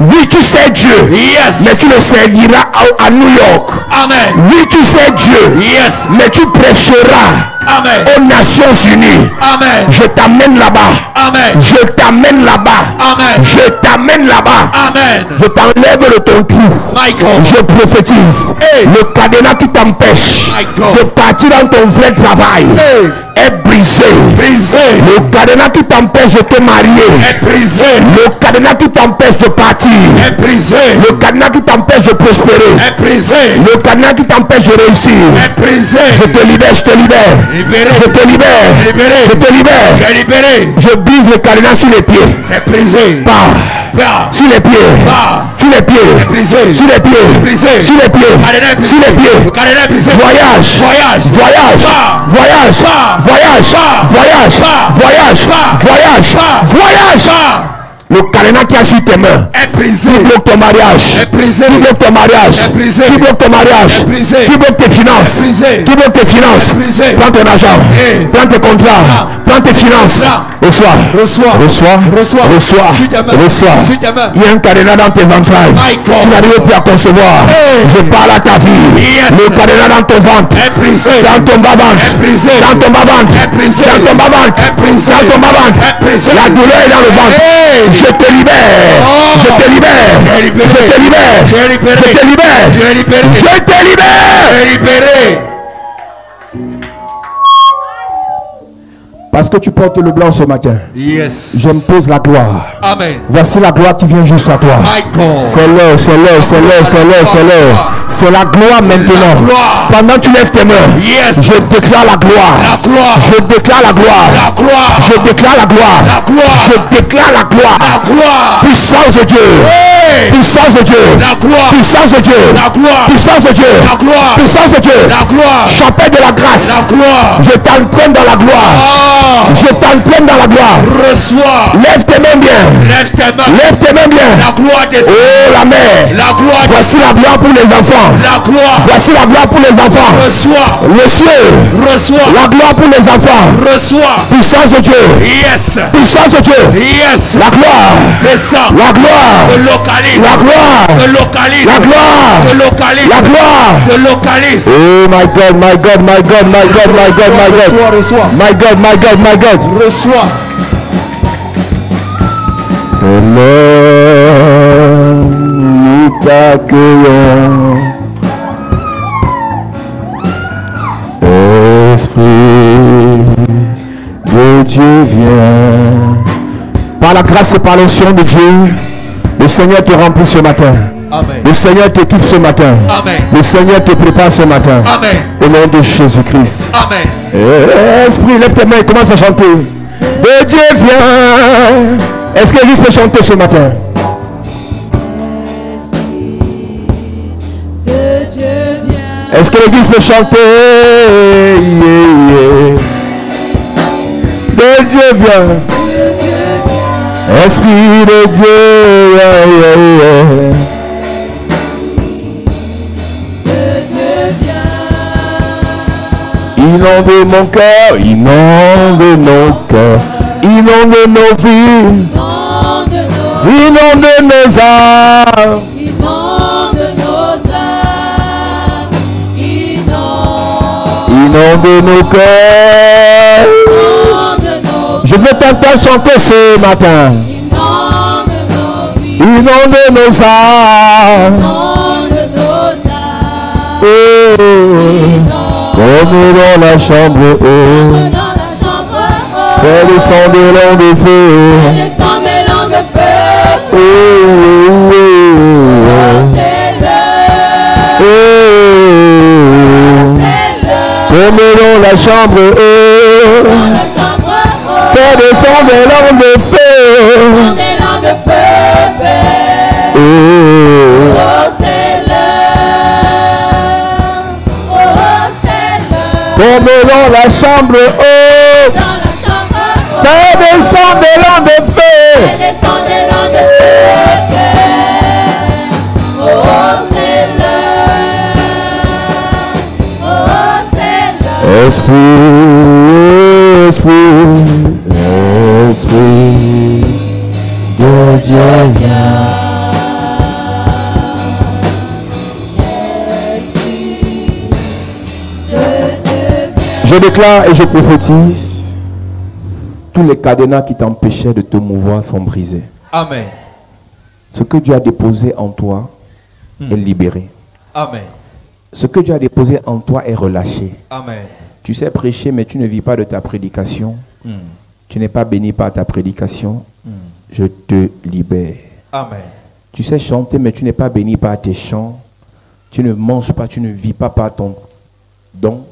Oui, tu sais Dieu. Yes. Mais tu le serviras à New York. Amen. Oui, tu sais Dieu. Yes. Mais tu prêcheras Amen. aux Nations Unies. Amen. Je t'amène là-bas. Amen. Je t'amène là-bas. Amen. Je t'amène là-bas. Amen. Je t'enlève de ton trou. My God. Je prophétise. Hey. Le cadenas qui t'empêche My God. de partir dans ton vrai travail Hey. est brisé. Brisé. Le cadenas qui t'empêche de te marier. Est brisé. Le cadenas qui t'empêche de partir. Est brisé. Le cadenas qui t'empêche de prospérer. Est brisé. Le cadenas qui t'empêche de réussir. Est brisé. Je te libère, je te libère. Libéré. Je te libère. Libéré. Je te libère. Tu es libéré. Je brise le cadenas sur les pieds. C'est brisé. Pas. Pas. Sur les pieds. Pas. Sur les pieds. Brisé. Sur les pieds. Brisé. Sur les pieds. Cadenas est brisé. Sur les pieds. Le cadenas est brisé. Voyage. Voyage. Voyage. Pas. Voyage. Pas. Voyage. Pas. Voyage. Pas. Voyage. Pas. Voyage. Pas. Voyage. Pas. Le cadenas qui a sur tes mains. Est brisé. Qui bloque ton mariage. Est brisé. Qui bloque ton mariage. Est brisé. Qui bloque ton mariage. Est brisé. Qui bloque tes finances. Est brisé. Qui bloque tes finances. Est brisé. Prends ton argent. Hey. Prends tes contrats. Prends. Prends tes finances. Prends. Reçois. Reçois. Reçois. Reçois. Reçois. Suis ta main. Reçois. Suis ta main. Il y a un cadenas dans tes entrailles. My God. Tu n'arrives plus à concevoir. Hey. Je parle à ta vie. Yes. Le cadenas dans ton ventre. Est brisé. Dans ton bas-ventre. Est brisé. Dans ton bas-ventre. Est brisé. Dans ton bas-ventre. Est brisé. Dans ton bas-ventre. Est brisé. La douleur est dans le ventre. Hey. Je te libère. Oh. Je te libère. Tu es libéré. Je te libère. Tu es libéré. Je te libère. Tu es libéré. Je te libère. Tu es libéré. Parce que tu portes le blanc ce matin. Yes. J'impose la gloire. Amen. Voici la gloire qui vient juste à toi. My God. C'est l'heure, c'est l'heure, c'est l'heure, c'est l'heure, c'est l'heure. C'est la gloire maintenant. La gloire. Pendant que tu lèves tes mains, Yes. je déclare la gloire. La gloire. Je déclare la gloire. La gloire. Je déclare la gloire. La gloire. Je déclare la gloire. La gloire. Puissance de Dieu. Hey. Puissance de Dieu. La gloire. Puissance de Dieu. La gloire. Puissance de Dieu. La gloire. Puissance de Dieu. La gloire. Chapelle de la grâce. La gloire. Je t'entraîne dans la gloire. Oh. Je t'entraîne dans la gloire. Reçois. Lève tes mains bien. Lève tes mains. Lève tes mains bien. La gloire des Oh la mère. La gloire. Voici la gloire pour les enfants. La gloire. Voici la gloire pour les enfants. Reçois. Le ciel. Reçois. La gloire pour les enfants. Reçois. Puissance de Dieu. Yes. Puissance de Dieu. Yes. La gloire. Descends. La gloire. Te localise. La gloire. Te localise. La gloire. Te localise. La gloire. Te localise. Oh my God, my God, my God, my God, my God, my God. Reçois. My God, my God, my God. Reçois. C'est l'heure, nous t'accueillons. Esprit de Dieu vient. Par la grâce et par l'onction de Dieu, le Seigneur te remplit ce matin. Amen. Le Seigneur t'équipe ce matin. Amen. Le Seigneur te prépare ce matin. Amen. Au nom de Jésus-Christ. Amen. Esprit, lève tes mains et commence à chanter. De Dieu vient. Est-ce que l'Église peut chanter ce matin? De Dieu vient. Est-ce que l'Église peut chanter? Yeah, yeah. De Dieu vient. Esprit de Dieu. Yeah, yeah, yeah. Inonde mon cœur, inonde nos cœurs, inonde nos vies, inonde nos âmes. Inonde nos cœurs. Je veux t'entendre chanter ce matin. Inonde nos âmes. Oh, comme dans la chambre haute. Fais descendre des langues de feu. Oh, oh, oh. Comme dans la chambre haute. Fais descendre des langues de feu. Comme dans la chambre haute. Fais descendre des langues de feu. Esprit, esprit, esprit de Dieu vient. Je Je déclare et je prophétise, tous les cadenas qui t'empêchaient de te mouvoir sont brisés. Amen. Ce que Dieu a déposé en toi est libéré. Amen. Ce que Dieu a déposé en toi est relâché. Amen. Tu sais prêcher, mais tu ne vis pas de ta prédication. Tu n'es pas béni par ta prédication. Je te libère. Amen. Tu sais chanter, mais tu n'es pas béni par tes chants. Tu ne manges pas, tu ne vis pas par ton don.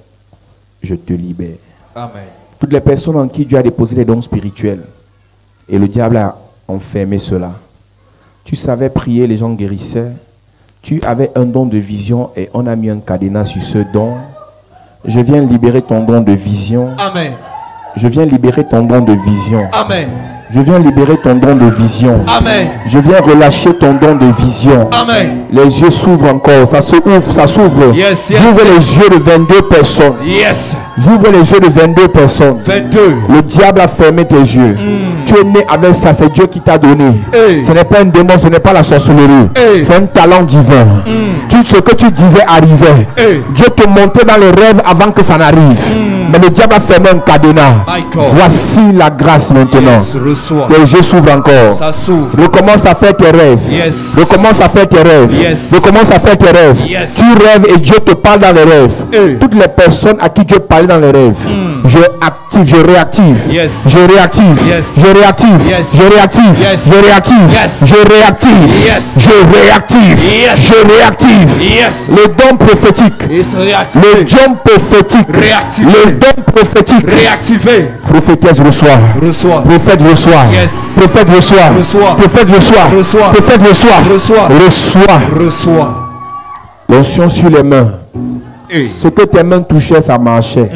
Je te libère. Amen. Toutes les personnes en qui Dieu a déposé les dons spirituels et le diable a enfermé cela. Tu savais prier, les gens guérissaient. Tu avais un don de vision et on a mis un cadenas sur ce don. Je viens libérer ton don de vision. Amen. Je viens libérer ton don de vision. Amen. Je viens libérer ton don de vision. Amen. Je viens relâcher ton don de vision. Amen. Les yeux s'ouvrent encore. Ça se ouvre, ça s'ouvre. Yes, yes, J'ouvre les yeux de 22 personnes. Yes. J'ouvre les yeux de 22 personnes. 22. Le diable a fermé tes yeux. Tu es né avec ça, c'est Dieu qui t'a donné. Hey. Ce n'est pas un démon, ce n'est pas la sorcellerie. Hey. C'est un talent divin. Ce que tu disais arrivait. Hey. Dieu te montrait dans les rêves avant que ça n'arrive. Mais le diable a fermé un cadenas. My God. Voici la grâce maintenant. Yes, reçois. Tes yeux s'ouvrent encore. Ça s'ouvre. Recommence à faire tes rêves. Yes. Recommence à faire tes rêves. Yes. Recommence à faire tes rêves. Yes. Tu rêves et Dieu te parle dans les rêves. Hey. Toutes les personnes à qui Dieu parlait dans les rêves, je active, je réactive. Yes. Je réactive. Yes. Je réactive. Yes. Je réactive. Yes. Je réactive. Yes. Je réactive. Yes. Je réactive. Yes. Je réactive. Yes. Le don prophétique. Et se Le réactiver. don prophétique. Réactivé. Le don prophétique. Réactiver. Prophétesse reçoit. Reçois. Prophète reçoit. Yes. Prophète reçoit. Reçoit. Prophète reçoit. Reçoit. Prophète reçoit. Reçoit. Reçoit. Reçois. L'onction sur les mains. Et. Ce que tes mains touchaient, ça marchait.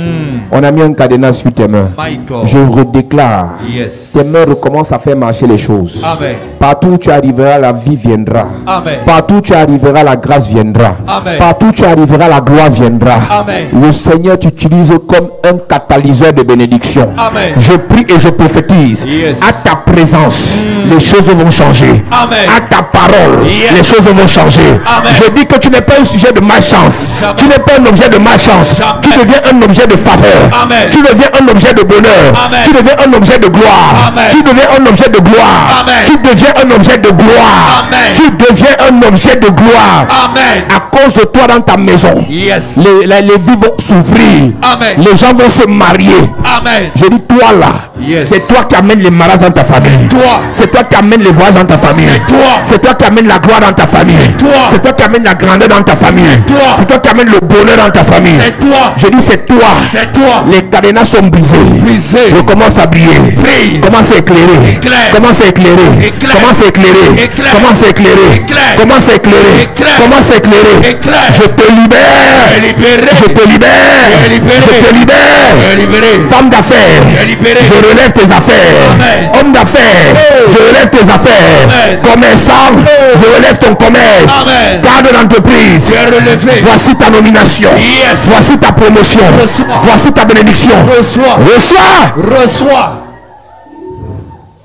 On a mis un cadenas sur tes mains. My God. Je redéclare. Yes. Tes mains recommencent à faire marcher les choses. Amen. Partout où tu arriveras, la vie viendra. Amen. Partout où tu arriveras, la grâce viendra. Amen. Partout où tu arriveras, la gloire viendra. Amen. Le Seigneur t'utilise comme un catalyseur de bénédiction. Amen. Je prie et je prophétise. Yes. À ta présence, les choses vont changer. Amen. À ta parole, Yes. les choses vont changer. Amen. Je dis que tu n'es pas un sujet de malchance. Jamais. Tu n'es pas un objet de malchance. Jamais. Tu deviens un objet de faveur. Amen. Tu deviens un objet de bonheur. Amen. Tu deviens un objet de gloire. Amen. Tu deviens un objet de gloire. Amen. Tu deviens un objet de gloire. Amen. Tu deviens un objet de gloire. Amen. À cause de toi dans ta maison, Yes. les vies vont s'ouvrir. Amen. Les gens vont se marier. Amen. Je dis toi là. Yes. C'est toi qui amènes les mariages dans ta famille. toi. C'est toi qui amènes les voyages dans ta famille. C'est toi. C'est toi qui amènes la gloire dans ta famille. C'est toi. C'est toi qui amènes la grandeur dans ta famille. C'est toi. C'est toi qui amènes le bonheur dans ta famille. C'est toi. Je dis c'est toi. C'est toi. Les cadenas sont brisés. Brisés. Recommence à briller. Brille. Commence à éclairer. Éclaire. Commence à éclairer. Éclaire. Commence à éclairer. Éclaire. Commence à éclairer. Éclaire. Commence à éclairer. Éclaire. Commence à éclairer. Éclaire. Je te libère. Libéré. Je te libère. Je libéré. Je te libère. Libéré. Femme d'affaires. Je libéré. Je relève tes affaires. Amen. Homme d'affaires. Oh. Je relève tes affaires. Amen. Commerçant. Oh. Je relève ton commerce. Amen. Cadre d'entreprise. Tu es relevé. Voici ta nomination. Yes. Voici ta promotion. Reçois. Voici ta bénédiction. Reçois. Reçois. Reçois.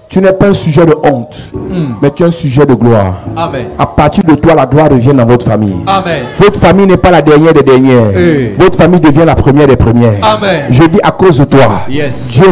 Tu n'es pas un sujet de honte, mais tu es un sujet de gloire. Amen. À partir de toi, la gloire revient dans votre famille. Amen. Votre famille n'est pas la dernière des dernières. Eh. Votre famille devient la première des premières. Amen. Je dis à cause de toi, Yes. Dieu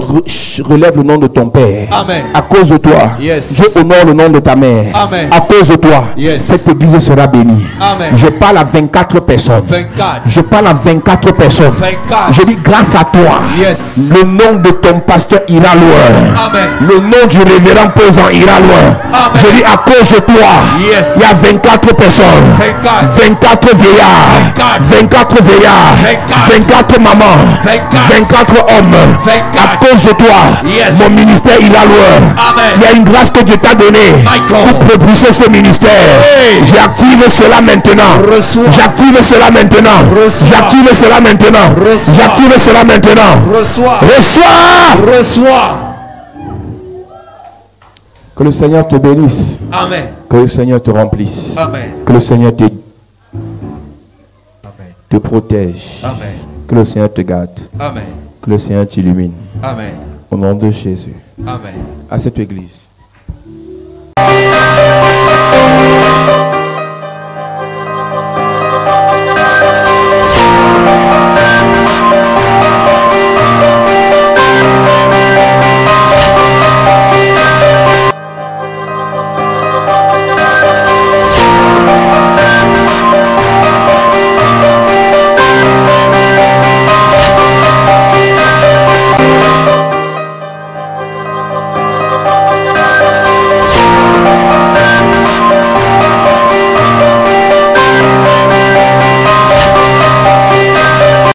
relève le nom de ton père. Amen. À cause de toi, Yes. Dieu honore le nom de ta mère. Amen. À cause de toi, Yes. cette église sera bénie. Amen. Je parle à 24 personnes. 24. Je parle à 24 personnes. 24. Je dis grâce à toi, Yes. le nom de ton pasteur ira loin. Amen. Le nom du révérend pesant ira loin. Amen. Je dis à cause de toi, Yes. il y a 24 personnes. 24. 24 vieillards. 24. 24 vieillards. 24. 24 mamans. 24. 24 hommes. 24. À cause de toi, Yes. mon ministère ira loin. Amen. Il y a une grâce que Dieu t'a donnée My God. pour propulser ce ministère. Hey. J'active cela maintenant. Reçois. J'active cela maintenant. Reçois. J'active cela maintenant. Reçois. J'active cela maintenant. Reçois. Reçois. Reçois. Que le Seigneur te bénisse. Amen. Que le Seigneur te remplisse. Amen. Que le Seigneur Amen. te protège. Amen. Que le Seigneur te garde. Amen. Que le Seigneur t'illumine. Amen. Au nom de Jésus. Amen. À cette église.